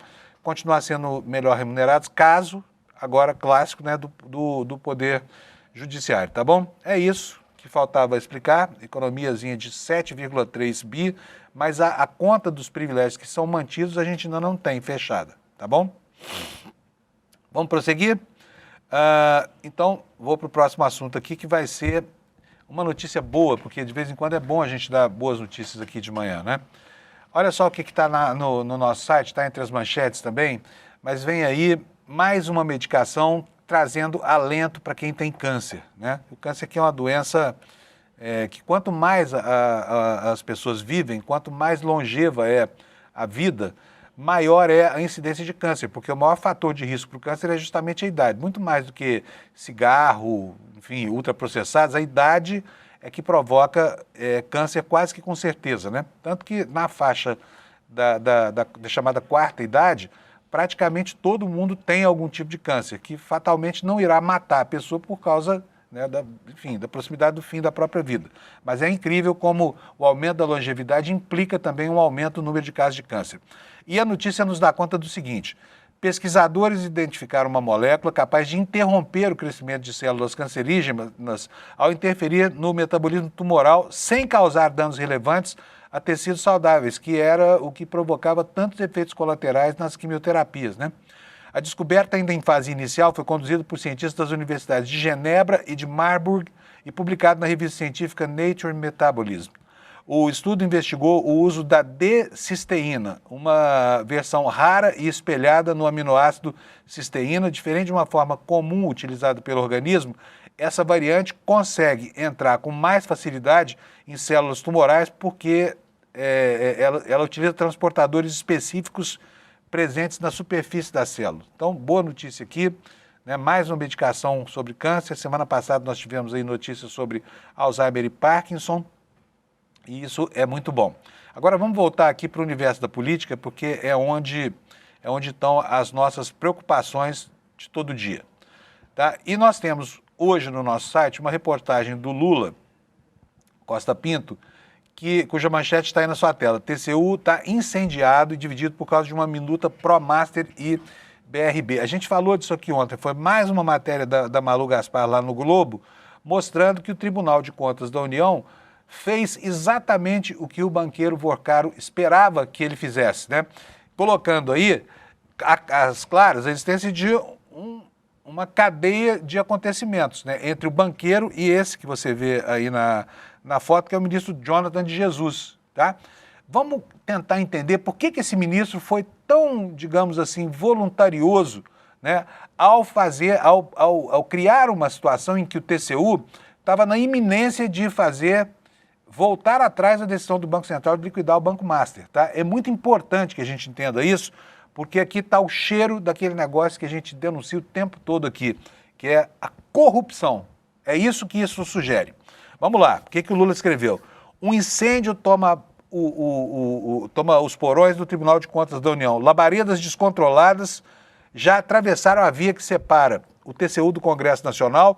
continuar sendo melhor remuneradas, caso, agora clássico, né, do Poder Judiciário, tá bom? É isso que faltava explicar, economiazinha de 7,3 bi, mas a conta dos privilégios que são mantidos a gente ainda não tem fechada, tá bom? Vamos prosseguir? Então, vou para o próximo assunto aqui, que vai ser uma notícia boa, porque de vez em quando é bom a gente dar boas notícias aqui de manhã, né? Olha só o que está no nosso site, está entre as manchetes também, mas vem aí mais uma medicação trazendo alento para quem tem câncer, né? O câncer aqui é uma doença que quanto mais as pessoas vivem, quanto mais longeva é a vida, maior é a incidência de câncer, porque o maior fator de risco para o câncer é justamente a idade. Muito mais do que cigarro, enfim, ultraprocessados, a idade é que provoca câncer quase que com certeza, né? Tanto que na faixa da chamada quarta idade, praticamente todo mundo tem algum tipo de câncer, que fatalmente não irá matar a pessoa por causa, né, da proximidade do fim da própria vida. Mas é incrível como o aumento da longevidade implica também um aumento no número de casos de câncer. E a notícia nos dá conta do seguinte: pesquisadores identificaram uma molécula capaz de interromper o crescimento de células cancerígenas ao interferir no metabolismo tumoral sem causar danos relevantes a tecidos saudáveis, que era o que provocava tantos efeitos colaterais nas quimioterapias, né? A descoberta, ainda em fase inicial, foi conduzida por cientistas das universidades de Genebra e de Marburg e publicado na revista científica Nature Metabolism. O estudo investigou o uso da D-cisteína, uma versão rara e espelhada no aminoácido cisteína, diferente de uma forma comum utilizada pelo organismo. Essa variante consegue entrar com mais facilidade em células tumorais porque ela utiliza transportadores específicos presentes na superfície da célula. Então, boa notícia aqui, né? Mais uma medicação sobre câncer. Semana passada nós tivemos aí notícias sobre Alzheimer e Parkinson, e isso é muito bom. Agora vamos voltar aqui para o universo da política, porque é onde estão as nossas preocupações de todo dia, tá? E nós temos hoje no nosso site uma reportagem do Lula Costa Pinto, cuja manchete está aí na sua tela. TCU está incendiado e dividido por causa de uma minuta ProMaster e BRB. A gente falou disso aqui ontem, foi mais uma matéria da Malu Gaspar lá no Globo, mostrando que o Tribunal de Contas da União fez exatamente o que o banqueiro Vorcaro esperava que ele fizesse, né? Colocando aí, às claras, a existência de uma cadeia de acontecimentos, né? Entre o banqueiro e esse que você vê aí na foto, que é o ministro Jonathan de Jesus, tá? Vamos tentar entender por que esse ministro foi tão, digamos assim, voluntarioso, né, ao criar uma situação em que o TCU estava na iminência de voltar atrás da decisão do Banco Central de liquidar o Banco Master, tá? É muito importante que a gente entenda isso, porque aqui está o cheiro daquele negócio que a gente denuncia o tempo todo aqui, que é a corrupção. É isso que isso sugere. Vamos lá, o que o Lula escreveu? Um incêndio toma os porões do Tribunal de Contas da União. Labaredas descontroladas já atravessaram a via que separa o TCU do Congresso Nacional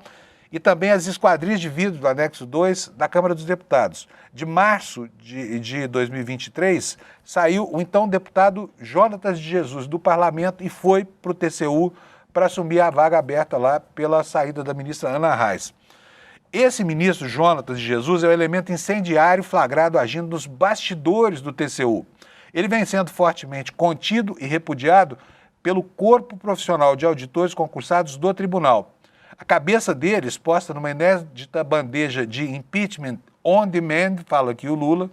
e também as esquadrias de vidro do anexo 2 da Câmara dos Deputados. De março de 2023, saiu o então deputado Jonatas de Jesus do Parlamento e foi para o TCU para assumir a vaga aberta lá pela saída da ministra Ana Reis. Esse ministro Jonatas de Jesus é o elemento incendiário flagrado agindo nos bastidores do TCU. Ele vem sendo fortemente contido e repudiado pelo corpo profissional de auditores concursados do tribunal. A cabeça dele, exposta numa inédita bandeja de impeachment on demand, fala aqui o Lula,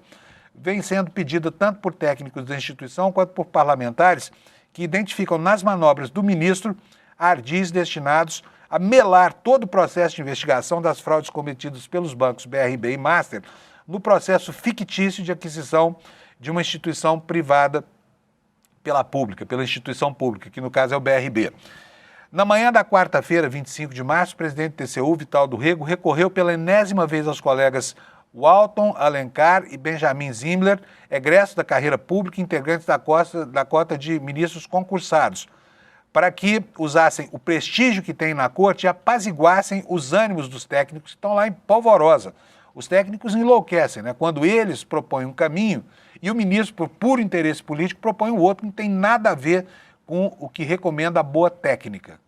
vem sendo pedida tanto por técnicos da instituição quanto por parlamentares que identificam nas manobras do ministro ardis destinados a melar todo o processo de investigação das fraudes cometidas pelos bancos BRB e Master no processo fictício de aquisição de uma instituição privada pela instituição pública, que no caso é o BRB. Na manhã da quarta-feira, 25 de março, o presidente do TCU, Vital do Rego, recorreu pela enésima vez aos colegas Walton Alencar e Benjamin Zimler, egressos da carreira pública e integrantes da cota de ministros concursados, para que usassem o prestígio que tem na corte e apaziguassem os ânimos dos técnicos que estão lá em polvorosa. Os técnicos enlouquecem, né? Quando eles propõem um caminho e o ministro, por puro interesse político, propõe um outro que não tem nada a ver com o que recomenda a boa técnica.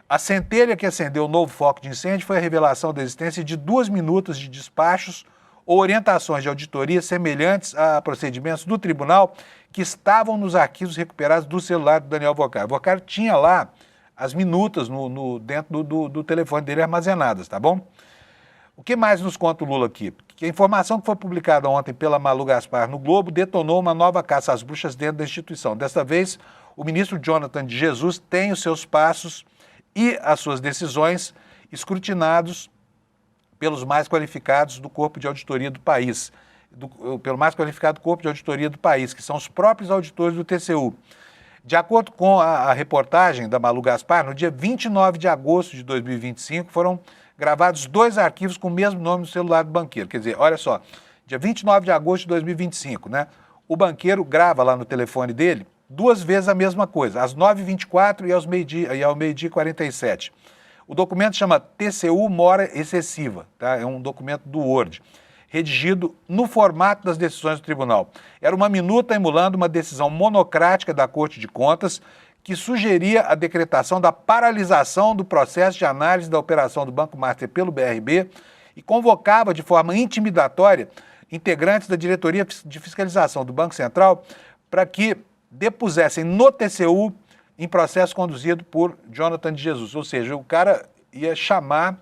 A centelha que acendeu o novo foco de incêndio foi a revelação da existência de 2 minutas de despachos ou orientações de auditoria semelhantes a procedimentos do tribunal que estavam nos arquivos recuperados do celular do Daniel Vorcaro. O Vorcaro tinha lá as minutas dentro do telefone dele armazenadas, tá bom? O que mais nos conta o Lula aqui? Que a informação que foi publicada ontem pela Malu Gaspar no Globo detonou uma nova caça às bruxas dentro da instituição. Desta vez, o ministro Jonathan de Jesus tem os seus passos e as suas decisões escrutinados pelos mais qualificados do corpo de auditoria do país, pelo mais qualificado corpo de auditoria do país, que são os próprios auditores do TCU. De acordo com a reportagem da Malu Gaspar, no dia 29 de agosto de 2025, foram gravados 2 arquivos com o mesmo nome no celular do banqueiro. Quer dizer, olha só, dia 29 de agosto de 2025, né? O banqueiro grava lá no telefone dele 2 vezes a mesma coisa, às 9h24 e ao meio-dia e 47. O documento chama TCU Mora Excessiva, tá? É um documento do Word, redigido no formato das decisões do tribunal. Era uma minuta emulando uma decisão monocrática da Corte de Contas que sugeria a decretação da paralisação do processo de análise da operação do Banco Master pelo BRB e convocava de forma intimidatória integrantes da diretoria de fiscalização do Banco Central para que depusessem no TCU em processo conduzido por Jonathan de Jesus. Ou seja, o cara ia chamar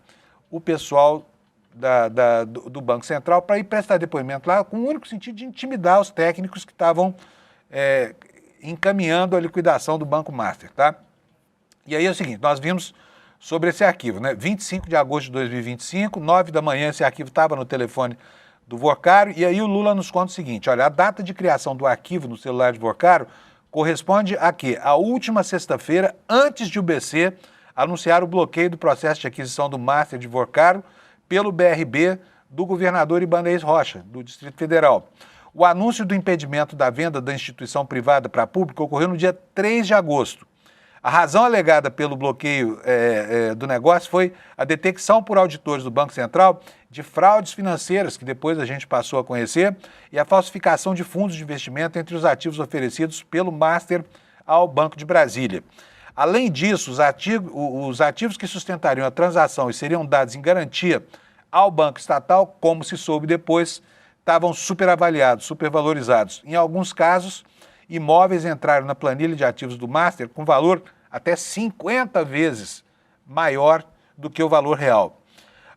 o pessoal do Banco Central para ir prestar depoimento lá com o único sentido de intimidar os técnicos que estavam encaminhando a liquidação do Banco Master, tá? E aí é o seguinte, nós vimos sobre esse arquivo, né? 25 de agosto de 2025, 9 da manhã, esse arquivo estava no telefone do Vorcaro, e aí o Lula nos conta o seguinte, olha, a data de criação do arquivo no celular de Vorcaro corresponde a quê? A última sexta-feira, antes de o BC anunciar o bloqueio do processo de aquisição do Master de Vorcaro pelo BRB do governador Ibanez Rocha, do Distrito Federal. O anúncio do impedimento da venda da instituição privada para público ocorreu no dia 3 de agosto. A razão alegada pelo bloqueio do negócio foi a detecção por auditores do Banco Central de fraudes financeiras, que depois a gente passou a conhecer, e a falsificação de fundos de investimento entre os ativos oferecidos pelo Master ao Banco de Brasília. Além disso, os ativos que sustentariam a transação e seriam dados em garantia ao Banco Estatal, como se soube depois, estavam superavaliados, supervalorizados. Em alguns casos, imóveis entraram na planilha de ativos do Master com valor até 50 vezes maior do que o valor real.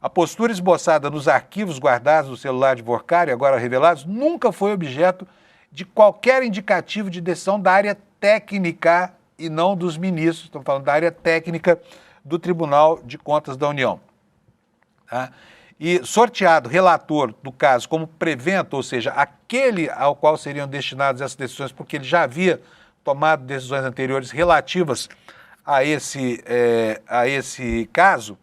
A postura esboçada nos arquivos guardados no celular de Worcari, agora revelados, nunca foi objeto de qualquer indicativo de decisão da área técnica e não dos ministros, estamos falando da área técnica do Tribunal de Contas da União. Tá? E sorteado relator do caso como prevento, ou seja, aquele ao qual seriam destinadas essas decisões, porque ele já havia tomado decisões anteriores relativas a esse caso,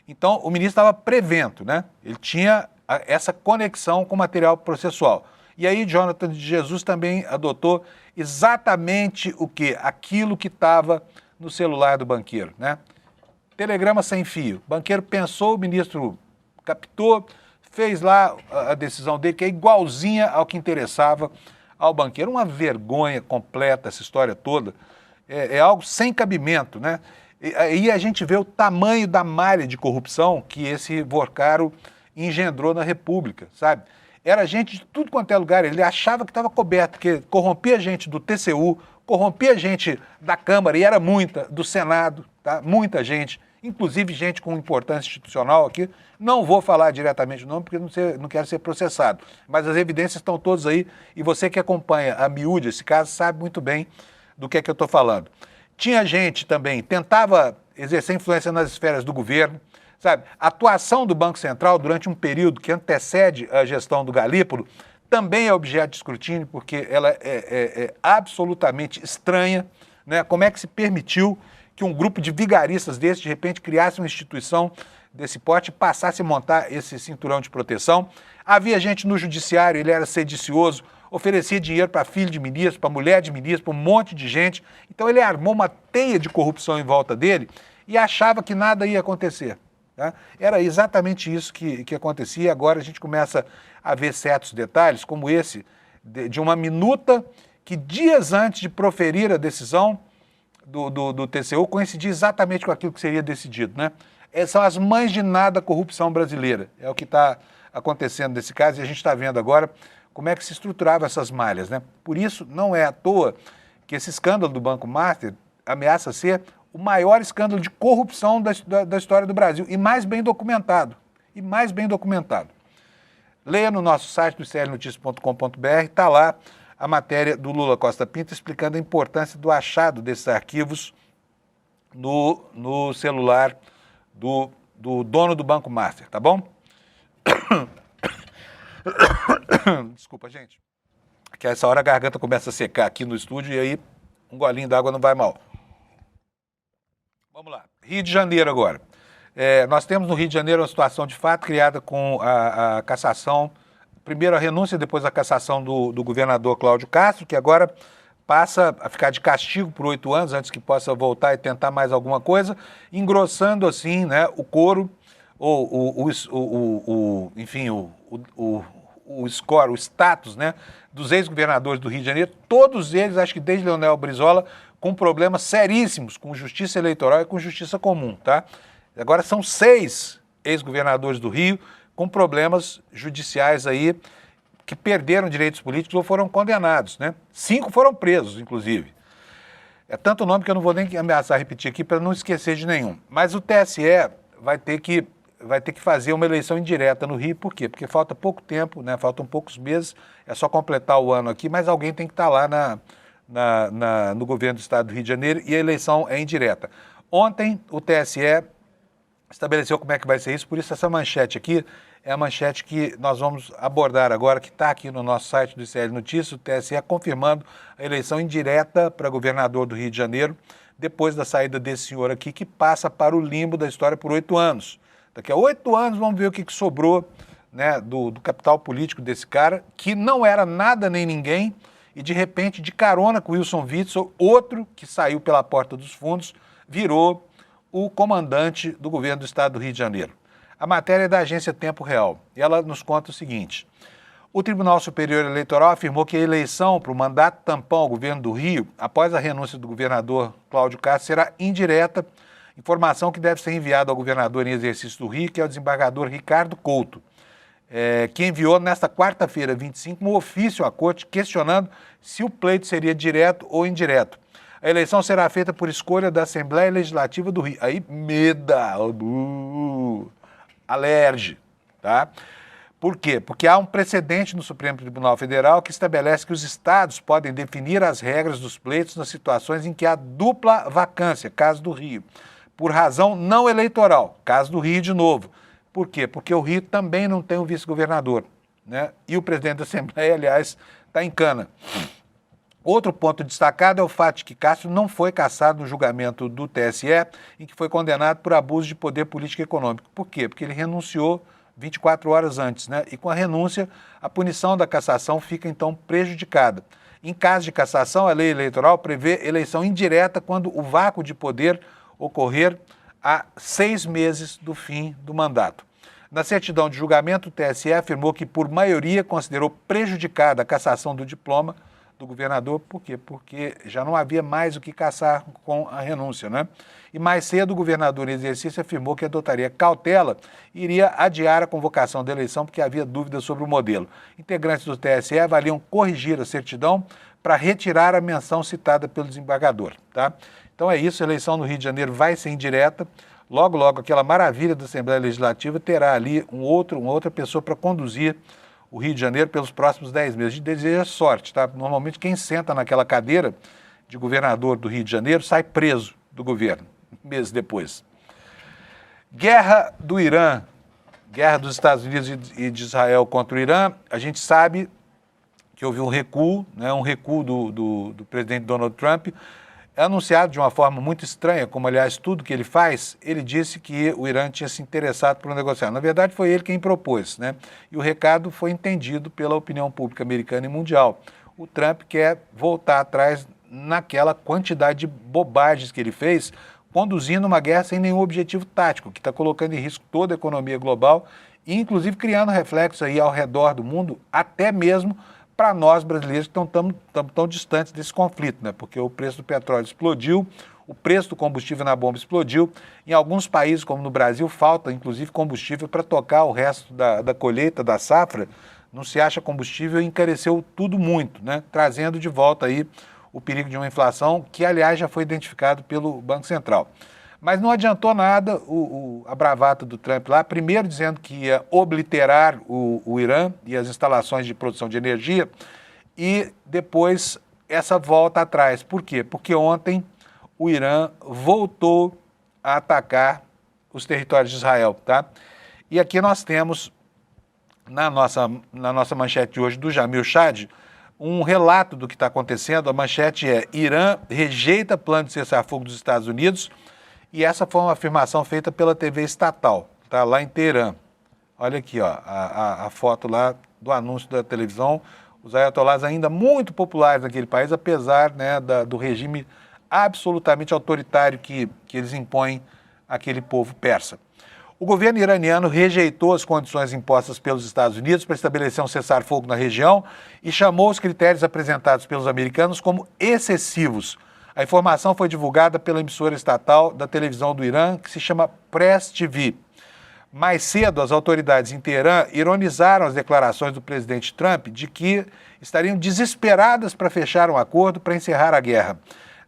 então o ministro estava prevento, né? Ele tinha essa conexão com o material processual. E aí Jonathan de Jesus também adotou exatamente o quê? Aquilo que estava no celular do banqueiro, né? Telegrama sem fio. O banqueiro pensou, o ministro captou, fez lá a decisão dele, que é igualzinha ao que interessava ao banqueiro. Uma vergonha completa essa história toda. É algo sem cabimento, né? E aí a gente vê o tamanho da malha de corrupção que esse Worcaro engendrou na República, sabe? Era gente de tudo quanto é lugar, ele achava que estava coberto, porque corrompia gente do TCU, corrompia gente da Câmara, e era muita, do Senado, tá? Muita gente, inclusive gente com importância institucional aqui. Não vou falar diretamente o nome, porque não quero ser processado, mas as evidências estão todas aí, e você que acompanha a miúde esse caso sabe muito bem do que é que eu estou falando. Tinha gente também, tentava exercer influência nas esferas do governo, sabe? A atuação do Banco Central durante um período que antecede a gestão do Galípolo também é objeto de escrutínio, porque ela é absolutamente estranha, né? Como é que se permitiu que um grupo de vigaristas desse, de repente, criasse uma instituição desse porte e passasse a montar esse cinturão de proteção? Havia gente no judiciário, ele era sedicioso, oferecia dinheiro para filho de ministro, para mulher de ministro, para um monte de gente. Então ele armou uma teia de corrupção em volta dele e achava que nada ia acontecer. Tá? Era exatamente isso que acontecia. Agora a gente começa a ver certos detalhes, como esse, de uma minuta que dias antes de proferir a decisão do TCU coincidia exatamente com aquilo que seria decidido, né? São as mães de nada a corrupção brasileira. É o que está acontecendo nesse caso e a gente está vendo agora como é que se estruturavam essas malhas, né? Por isso, não é à toa que esse escândalo do Banco Master ameaça ser o maior escândalo de corrupção da história do Brasil e mais bem documentado. Leia no nosso site do iclnoticias.com.br, está lá a matéria do Lula Costa Pinto explicando a importância do achado desses arquivos no celular do dono do Banco Master, tá bom? Desculpa, gente. Que a essa hora a garganta começa a secar aqui no estúdio e aí um golinho d'água não vai mal. Vamos lá. Rio de Janeiro agora. Nós temos no Rio de Janeiro uma situação de fato criada com a cassação, primeiro a renúncia, depois a cassação do governador Cláudio Castro, que agora passa a ficar de castigo por 8 anos, antes que possa voltar e tentar mais alguma coisa, engrossando assim, né, o coro, enfim, o score, o status, né, dos ex-governadores do Rio de Janeiro, todos eles, acho que desde Leonel Brizola, com problemas seríssimos com justiça eleitoral e com justiça comum, tá? Agora são 6 ex-governadores do Rio com problemas judiciais aí, que perderam direitos políticos ou foram condenados, né? 5 foram presos, inclusive. É tanto nome que eu não vou nem ameaçar repetir aqui para não esquecer de nenhum. Mas o TSE vai ter que fazer uma eleição indireta no Rio. Por quê? Porque falta pouco tempo, né? Faltam poucos meses, é só completar o ano aqui, mas alguém tem que estar lá no governo do estado do Rio de Janeiro e a eleição é indireta. Ontem o TSE estabeleceu como é que vai ser isso, por isso essa manchete aqui é a manchete que nós vamos abordar agora, que está aqui no nosso site do ICL Notícias, o TSE confirmando a eleição indireta para governador do Rio de Janeiro, depois da saída desse senhor aqui, que passa para o limbo da história por 8 anos. Daqui a 8 anos vamos ver o que sobrou, né, do capital político desse cara, que não era nada nem ninguém e, de repente, de carona com Wilson Witzel, outro que saiu pela porta dos fundos, virou o comandante do governo do estado do Rio de Janeiro. A matéria é da agência Tempo Real e ela nos conta o seguinte: o Tribunal Superior Eleitoral afirmou que a eleição para o mandato tampão ao governo do Rio, após a renúncia do governador Cláudio Castro, será indireta, informação que deve ser enviada ao governador em exercício do Rio, que é o desembargador Ricardo Couto, que enviou nesta quarta-feira, 25, um ofício à corte questionando se o pleito seria direto ou indireto. A eleição será feita por escolha da Assembleia Legislativa do Rio. Aí, alerge, tá? Por quê? Porque há um precedente no Supremo Tribunal Federal que estabelece que os estados podem definir as regras dos pleitos nas situações em que há dupla vacância, caso do Rio, por razão não eleitoral, caso do Rio de novo. Por quê? Porque o Rio também não tem um vice-governador, né? E o presidente da Assembleia, aliás, está em cana. Outro ponto destacado é o fato de que Castro não foi cassado no julgamento do TSE, em que foi condenado por abuso de poder político e econômico. Por quê? Porque ele renunciou 24 horas antes, né? E com a renúncia, a punição da cassação fica, então, prejudicada. Em caso de cassação, a lei eleitoral prevê eleição indireta quando o vácuo de poder ocorrer a 6 meses do fim do mandato. Na certidão de julgamento, o TSE afirmou que, por maioria, considerou prejudicada a cassação do diploma do governador. Por quê? Porque já não havia mais o que caçar com a renúncia, né? E mais cedo o governador em exercício afirmou que adotaria cautela e iria adiar a convocação da eleição porque havia dúvidas sobre o modelo. Integrantes do TSE avaliam corrigir a certidão para retirar a menção citada pelo desembargador, tá? Então é isso, a eleição no Rio de Janeiro vai ser indireta. Logo, logo, aquela maravilha da Assembleia Legislativa terá ali uma outra pessoa para conduzir o Rio de Janeiro pelos próximos 10 meses. A gente deseja sorte, tá? Normalmente quem senta naquela cadeira de governador do Rio de Janeiro sai preso do governo, meses depois. Guerra do Irã, guerra dos Estados Unidos e de Israel contra o Irã. A gente sabe que houve um recuo, né, do presidente Donald Trump, é anunciado de uma forma muito estranha, como, aliás, tudo que ele faz. Ele disse que o Irã tinha se interessado por negociar. Na verdade, foi ele quem propôs, né? E o recado foi entendido pela opinião pública americana e mundial. O Trump quer voltar atrás naquela quantidade de bobagens que ele fez, conduzindo uma guerra sem nenhum objetivo tático, que está colocando em risco toda a economia global e, inclusive, criando reflexos aí ao redor do mundo, até mesmo para nós brasileiros que estamos tão distantes desse conflito, né? Porque o preço do petróleo explodiu, o preço do combustível na bomba explodiu. Em alguns países, como no Brasil, falta inclusive combustível para tocar o resto da colheita, da safra. Não se acha combustível e encareceu tudo muito, né? Trazendo de volta aí o perigo de uma inflação que, aliás, já foi identificado pelo Banco Central. Mas não adiantou nada a bravata do Trump lá, primeiro dizendo que ia obliterar o Irã e as instalações de produção de energia, e depois essa volta atrás. Por quê? Porque ontem o Irã voltou a atacar os territórios de Israel, tá? E aqui nós temos, na nossa manchete de hoje, do Jamil Chad, um relato do que está acontecendo. A manchete é: Irã rejeita plano de cessar-fogo dos Estados Unidos. E essa foi uma afirmação feita pela TV estatal, tá? Lá em Teherã. Olha aqui, ó, a foto lá do anúncio da televisão. Os ayatolás ainda muito populares naquele país, apesar, né, do regime absolutamente autoritário que eles impõem àquele povo persa. O governo iraniano rejeitou as condições impostas pelos Estados Unidos para estabelecer um cessar-fogo na região e chamou os critérios apresentados pelos americanos como excessivos. A informação foi divulgada pela emissora estatal da televisão do Irã, que se chama Press TV. Mais cedo, as autoridades em Teherã ironizaram as declarações do presidente Trump de que estariam desesperadas para fechar um acordo para encerrar a guerra.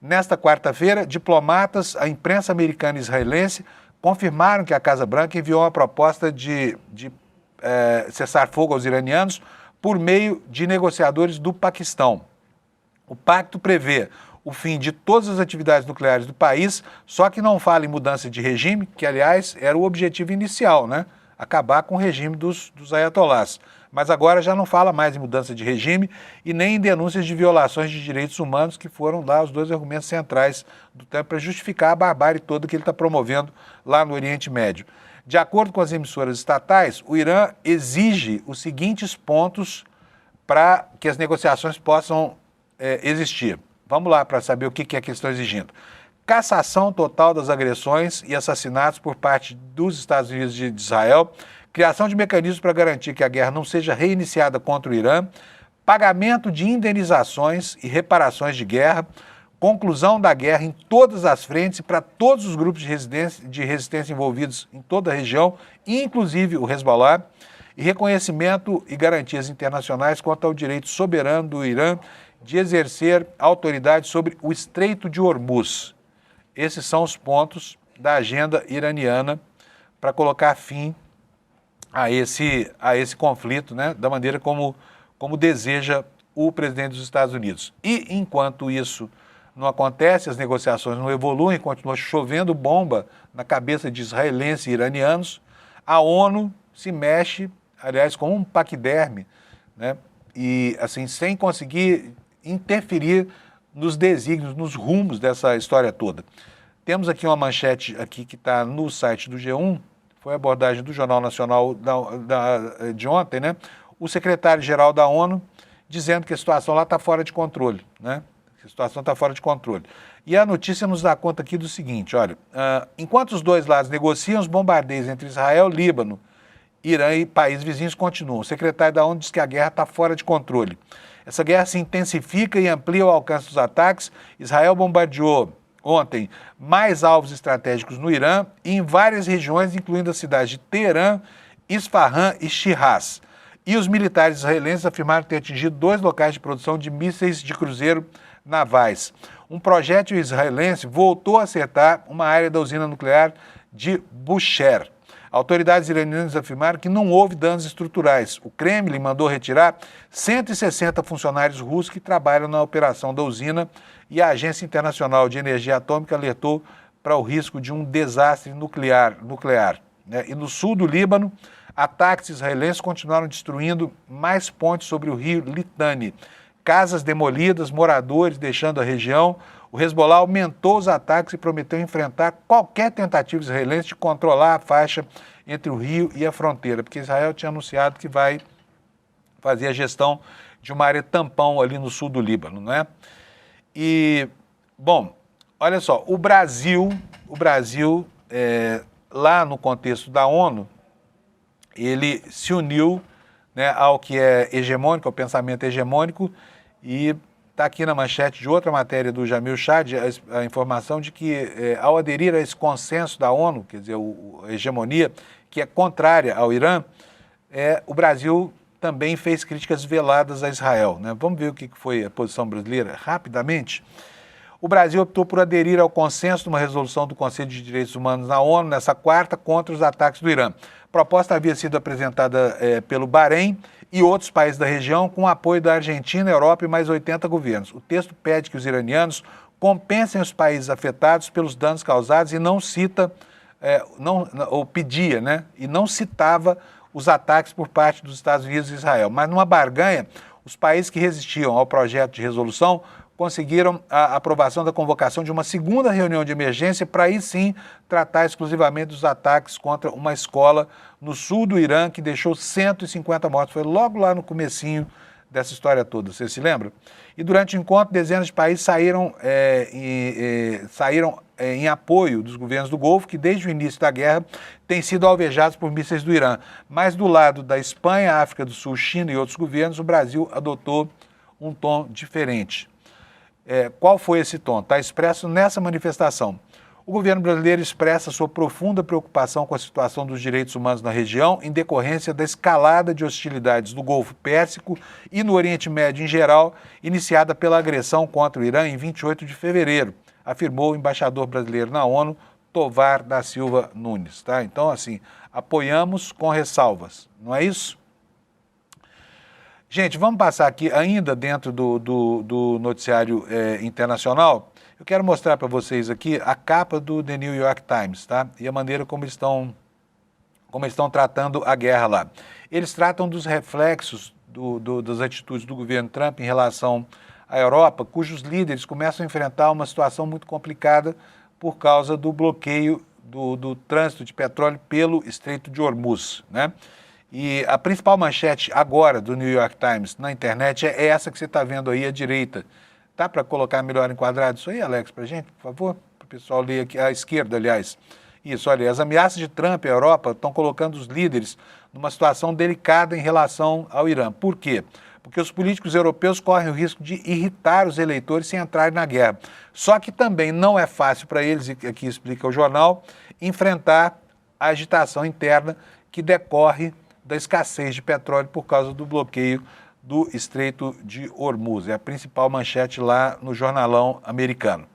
Nesta quarta-feira, diplomatas, a imprensa americana e israelense confirmaram que a Casa Branca enviou uma proposta de cessar fogo aos iranianos por meio de negociadores do Paquistão. O pacto prevê o fim de todas as atividades nucleares do país, só que não fala em mudança de regime, que, aliás, era o objetivo inicial, né? Acabar com o regime dos ayatolás. Mas agora já não fala mais em mudança de regime e nem em denúncias de violações de direitos humanos, que foram lá os dois argumentos centrais do Trump para justificar a barbárie toda que ele está promovendo lá no Oriente Médio. De acordo com as emissoras estatais, o Irã exige os seguintes pontos para que as negociações possam existir. Vamos lá para saber o que é que eles estão exigindo. Cassação total das agressões e assassinatos por parte dos Estados Unidos de Israel, criação de mecanismos para garantir que a guerra não seja reiniciada contra o Irã, pagamento de indenizações e reparações de guerra, conclusão da guerra em todas as frentes e para todos os grupos de resistência envolvidos em toda a região, inclusive o Hezbollah, e reconhecimento e garantias internacionais quanto ao direito soberano do Irã de exercer autoridade sobre o Estreito de Hormuz. Esses são os pontos da agenda iraniana para colocar fim a esse conflito, né, da maneira como deseja o presidente dos Estados Unidos. E enquanto isso não acontece, as negociações não evoluem, continua chovendo bomba na cabeça de israelenses e iranianos, a ONU se mexe, aliás, como um paquiderme, né, e assim, sem conseguir interferir nos desígnios, nos rumos dessa história toda. Temos aqui uma manchete aqui que está no site do G1, foi a abordagem do Jornal Nacional de ontem, né? O secretário-geral da ONU dizendo que a situação lá está fora de controle, né? A situação está fora de controle. E a notícia nos dá conta aqui do seguinte, olha, enquanto os dois lados negociam, os bombardeios entre Israel, Líbano, Irã e países vizinhos continuam. O secretário da ONU diz que a guerra está fora de controle. Essa guerra se intensifica e amplia o alcance dos ataques. Israel bombardeou ontem mais alvos estratégicos no Irã e em várias regiões, incluindo as cidades de Teherã, Isfahan e Shiraz. E os militares israelenses afirmaram ter atingido 2 locais de produção de mísseis de cruzeiro navais. Um projétil israelense voltou a acertar uma área da usina nuclear de Bushehr. Autoridades iranianas afirmaram que não houve danos estruturais. O Kremlin mandou retirar 160 funcionários russos que trabalham na operação da usina e a Agência Internacional de Energia Atômica alertou para o risco de um desastre nuclear, né? E no sul do Líbano, ataques israelenses continuaram destruindo mais pontes sobre o rio Litani. Casas demolidas, moradores deixando a região. O Hezbollah aumentou os ataques e prometeu enfrentar qualquer tentativa israelense de controlar a faixa entre o rio e a fronteira, porque Israel tinha anunciado que vai fazer a gestão de uma área tampão ali no sul do Líbano, né? E, bom, olha só, o Brasil, lá no contexto da ONU, ele se uniu, né, ao que é hegemônico, ao pensamento hegemônico, e está aqui na manchete de outra matéria do Jamil Chad a informação de que, ao aderir a esse consenso da ONU, quer dizer, a hegemonia, que é contrária ao Irã, o Brasil também fez críticas veladas a Israel, né? Vamos ver o que foi a posição brasileira rapidamente. O Brasil optou por aderir ao consenso de uma resolução do Conselho de Direitos Humanos na ONU nessa quarta contra os ataques do Irã. A proposta havia sido apresentada pelo Bahrein e outros países da região com o apoio da Argentina, Europa e mais 80 governos. O texto pede que os iranianos compensem os países afetados pelos danos causados e não cita, ou pedia, né? E não citava os ataques por parte dos Estados Unidos e Israel. Mas numa barganha, os países que resistiam ao projeto de resolução conseguiram a aprovação da convocação de uma segunda reunião de emergência para aí sim tratar exclusivamente dos ataques contra uma escola no sul do Irã que deixou 150 mortos. Foi logo lá no comecinho dessa história toda, você se lembra? E durante o encontro, dezenas de países saíram em apoio dos governos do Golfo, que desde o início da guerra têm sido alvejados por mísseis do Irã. Mas do lado da Espanha, África do Sul, China e outros governos, o Brasil adotou um tom diferente. Qual foi esse tom? Está expresso nessa manifestação. O governo brasileiro expressa sua profunda preocupação com a situação dos direitos humanos na região em decorrência da escalada de hostilidades no Golfo Pérsico e no Oriente Médio em geral, iniciada pela agressão contra o Irã em 28 de fevereiro, afirmou o embaixador brasileiro na ONU, Tovar da Silva Nunes. Tá? Então, assim, apoiamos com ressalvas, não é isso? Gente, vamos passar aqui, ainda dentro do noticiário internacional, eu quero mostrar para vocês aqui a capa do The New York Times, tá? E a maneira como eles estão tratando a guerra lá. Eles tratam dos reflexos das atitudes do governo Trump em relação à Europa, cujos líderes começam a enfrentar uma situação muito complicada por causa do bloqueio do trânsito de petróleo pelo Estreito de Hormuz, né? E a principal manchete agora do New York Times na internet é essa que você está vendo aí à direita. Tá para colocar melhor enquadrado isso aí, Alex, para gente, por favor? Para o pessoal ler aqui, à esquerda, aliás. Isso, olha, as ameaças de Trump à Europa estão colocando os líderes numa situação delicada em relação ao Irã. Por quê? Porque os políticos europeus correm o risco de irritar os eleitores sem entrarem na guerra. Só que também não é fácil para eles, e aqui explica o jornal, enfrentar a agitação interna que decorre da escassez de petróleo por causa do bloqueio do Estreito de Hormuz. É a principal manchete lá no jornalão americano.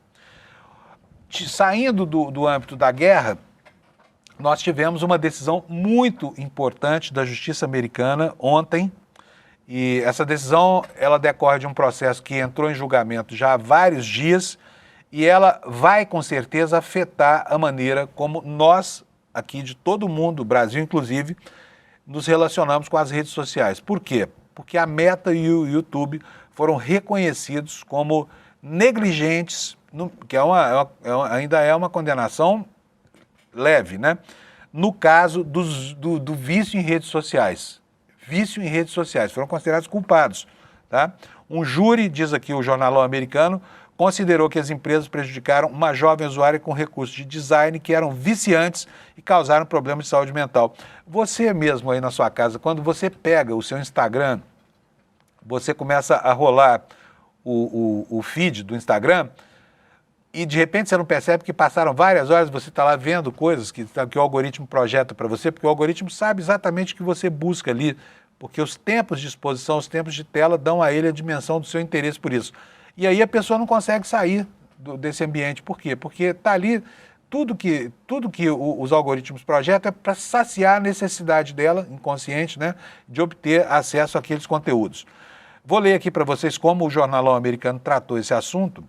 Saindo do âmbito da guerra, nós tivemos uma decisão muito importante da Justiça americana ontem, e essa decisão ela decorre de um processo que entrou em julgamento já há vários dias, e ela vai com certeza afetar a maneira como nós, aqui de todo mundo, Brasil inclusive, nos relacionamos com as redes sociais. Por quê? Porque a Meta e o YouTube foram reconhecidos como negligentes, que ainda é uma condenação leve, né? No caso do vício em redes sociais. Vício em redes sociais, foram considerados culpados, tá? Um júri, diz aqui o jornalão americano, considerou que as empresas prejudicaram uma jovem usuária com recursos de design que eram viciantes e causaram problemas de saúde mental. Você mesmo aí na sua casa, quando você pega o seu Instagram, você começa a rolar o feed do Instagram e de repente você não percebe que passaram várias horas, você está lá vendo coisas que o algoritmo projeta para você, porque o algoritmo sabe exatamente o que você busca ali, porque os tempos de exposição, os tempos de tela dão a ele a dimensão do seu interesse por isso. E aí a pessoa não consegue sair desse ambiente. Por quê? Porque está ali, tudo que os algoritmos projetam é para saciar a necessidade dela, inconsciente, né, de obter acesso àqueles conteúdos. Vou ler aqui para vocês como o jornalão americano tratou esse assunto.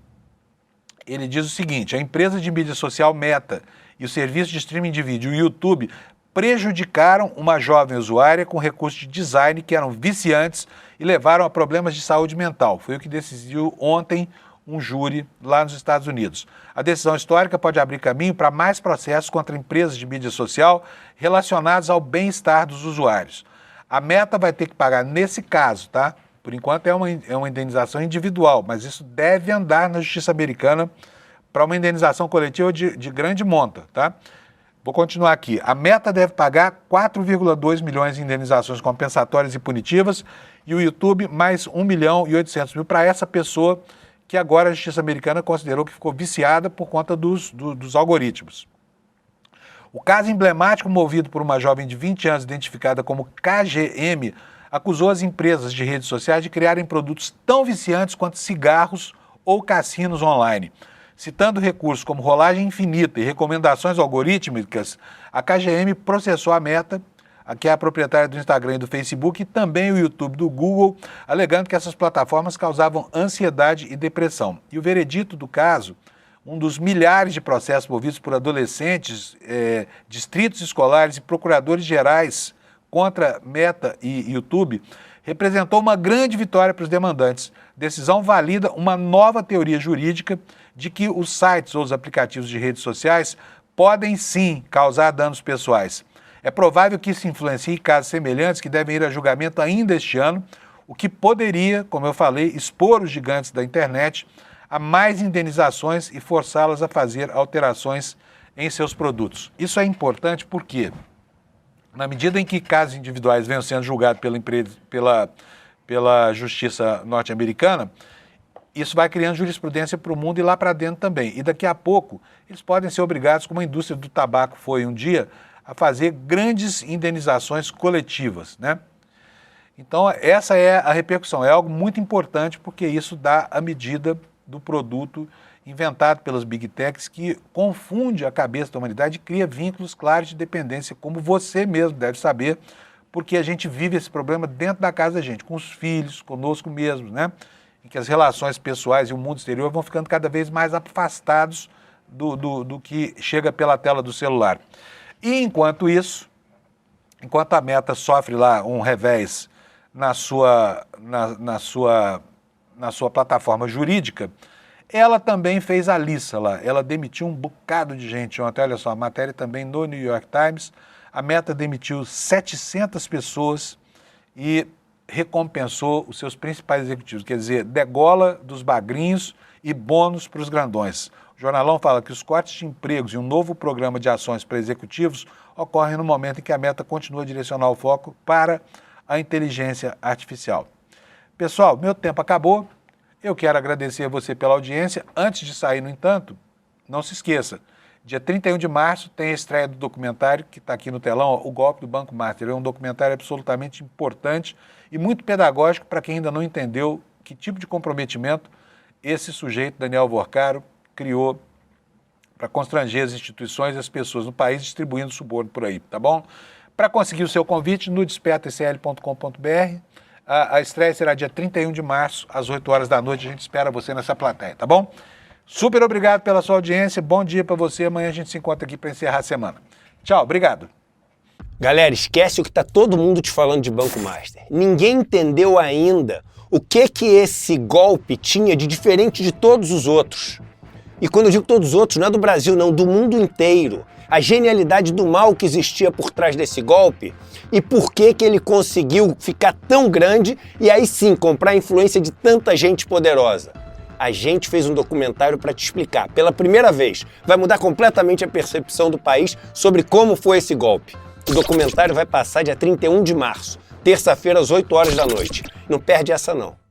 Ele diz o seguinte: a empresa de mídia social Meta e o serviço de streaming de vídeo, o YouTube, prejudicaram uma jovem usuária com recursos de design que eram viciantes e levaram a problemas de saúde mental. Foi o que decidiu ontem um júri lá nos Estados Unidos. A decisão histórica pode abrir caminho para mais processos contra empresas de mídia social relacionados ao bem-estar dos usuários. A Meta vai ter que pagar nesse caso, tá? Por enquanto é uma indenização individual, mas isso deve andar na justiça americana para uma indenização coletiva de grande monta, tá? Vou continuar aqui. A Meta deve pagar 4,2 milhões em indenizações compensatórias e punitivas e o YouTube mais 1 milhão e 800 mil para essa pessoa que agora a justiça americana considerou que ficou viciada por conta dos algoritmos. O caso emblemático movido por uma jovem de 20 anos identificada como KGM acusou as empresas de redes sociais de criarem produtos tão viciantes quanto cigarros ou cassinos online. Citando recursos como rolagem infinita e recomendações algorítmicas, a KGM processou a Meta, que é a proprietária do Instagram e do Facebook, e também o YouTube do Google, alegando que essas plataformas causavam ansiedade e depressão. E o veredito do caso, um dos milhares de processos movidos por adolescentes, distritos escolares e procuradores gerais contra Meta e YouTube, representou uma grande vitória para os demandantes. Decisão valida uma nova teoria jurídica de que os sites ou os aplicativos de redes sociais podem sim causar danos pessoais. É provável que isso influencie casos semelhantes que devem ir a julgamento ainda este ano, o que poderia, como eu falei, expor os gigantes da internet a mais indenizações e forçá-las a fazer alterações em seus produtos. Isso é importante porque, na medida em que casos individuais venham sendo julgados pela justiça norte-americana, isso vai criando jurisprudência para o mundo e lá para dentro também. E daqui a pouco, eles podem ser obrigados, como a indústria do tabaco foi um dia, a fazer grandes indenizações coletivas, né? Então, essa é a repercussão. É algo muito importante porque isso dá a medida do produto inventado pelas Big Techs que confunde a cabeça da humanidade e cria vínculos claros de dependência, como você mesmo deve saber, porque a gente vive esse problema dentro da casa da gente, com os filhos, conosco mesmos, né? Em que as relações pessoais e o mundo exterior vão ficando cada vez mais afastados do que chega pela tela do celular. E enquanto isso, enquanto a Meta sofre lá um revés na sua plataforma jurídica, ela também fez a liça lá. Ela demitiu um bocado de gente ontem. Olha só, a matéria também no New York Times. A Meta demitiu 700 pessoas e recompensou os seus principais executivos, quer dizer, degola dos bagrinhos e bônus para os grandões. O jornalão fala que os cortes de empregos e um novo programa de ações para executivos ocorrem no momento em que a Meta continua a direcionar o foco para a inteligência artificial. Pessoal, meu tempo acabou. Eu quero agradecer a você pela audiência. Antes de sair, no entanto, não se esqueça, dia 31 de março tem a estreia do documentário que está aqui no telão, O Golpe do Banco Master. É um documentário absolutamente importante e muito pedagógico para quem ainda não entendeu que tipo de comprometimento esse sujeito, Daniel Vorcaro, criou para constranger as instituições e as pessoas no país distribuindo suborno por aí, tá bom? Para conseguir o seu convite, no despertasl.com.br. A estreia será dia 31 de março, às 8 horas da noite. A gente espera você nessa plateia, tá bom? Super obrigado pela sua audiência. Bom dia para você. Amanhã a gente se encontra aqui para encerrar a semana. Tchau, obrigado. Galera, esquece o que tá todo mundo te falando de Banco Master. Ninguém entendeu ainda o que esse golpe tinha de diferente de todos os outros. E quando eu digo todos os outros, não é do Brasil não, do mundo inteiro. A genialidade do mal que existia por trás desse golpe e por que ele conseguiu ficar tão grande e aí sim comprar a influência de tanta gente poderosa. A gente fez um documentário para te explicar. Pela primeira vez, vai mudar completamente a percepção do país sobre como foi esse golpe. O documentário vai passar dia 31 de março, terça-feira às 8 horas da noite. Não perde essa não.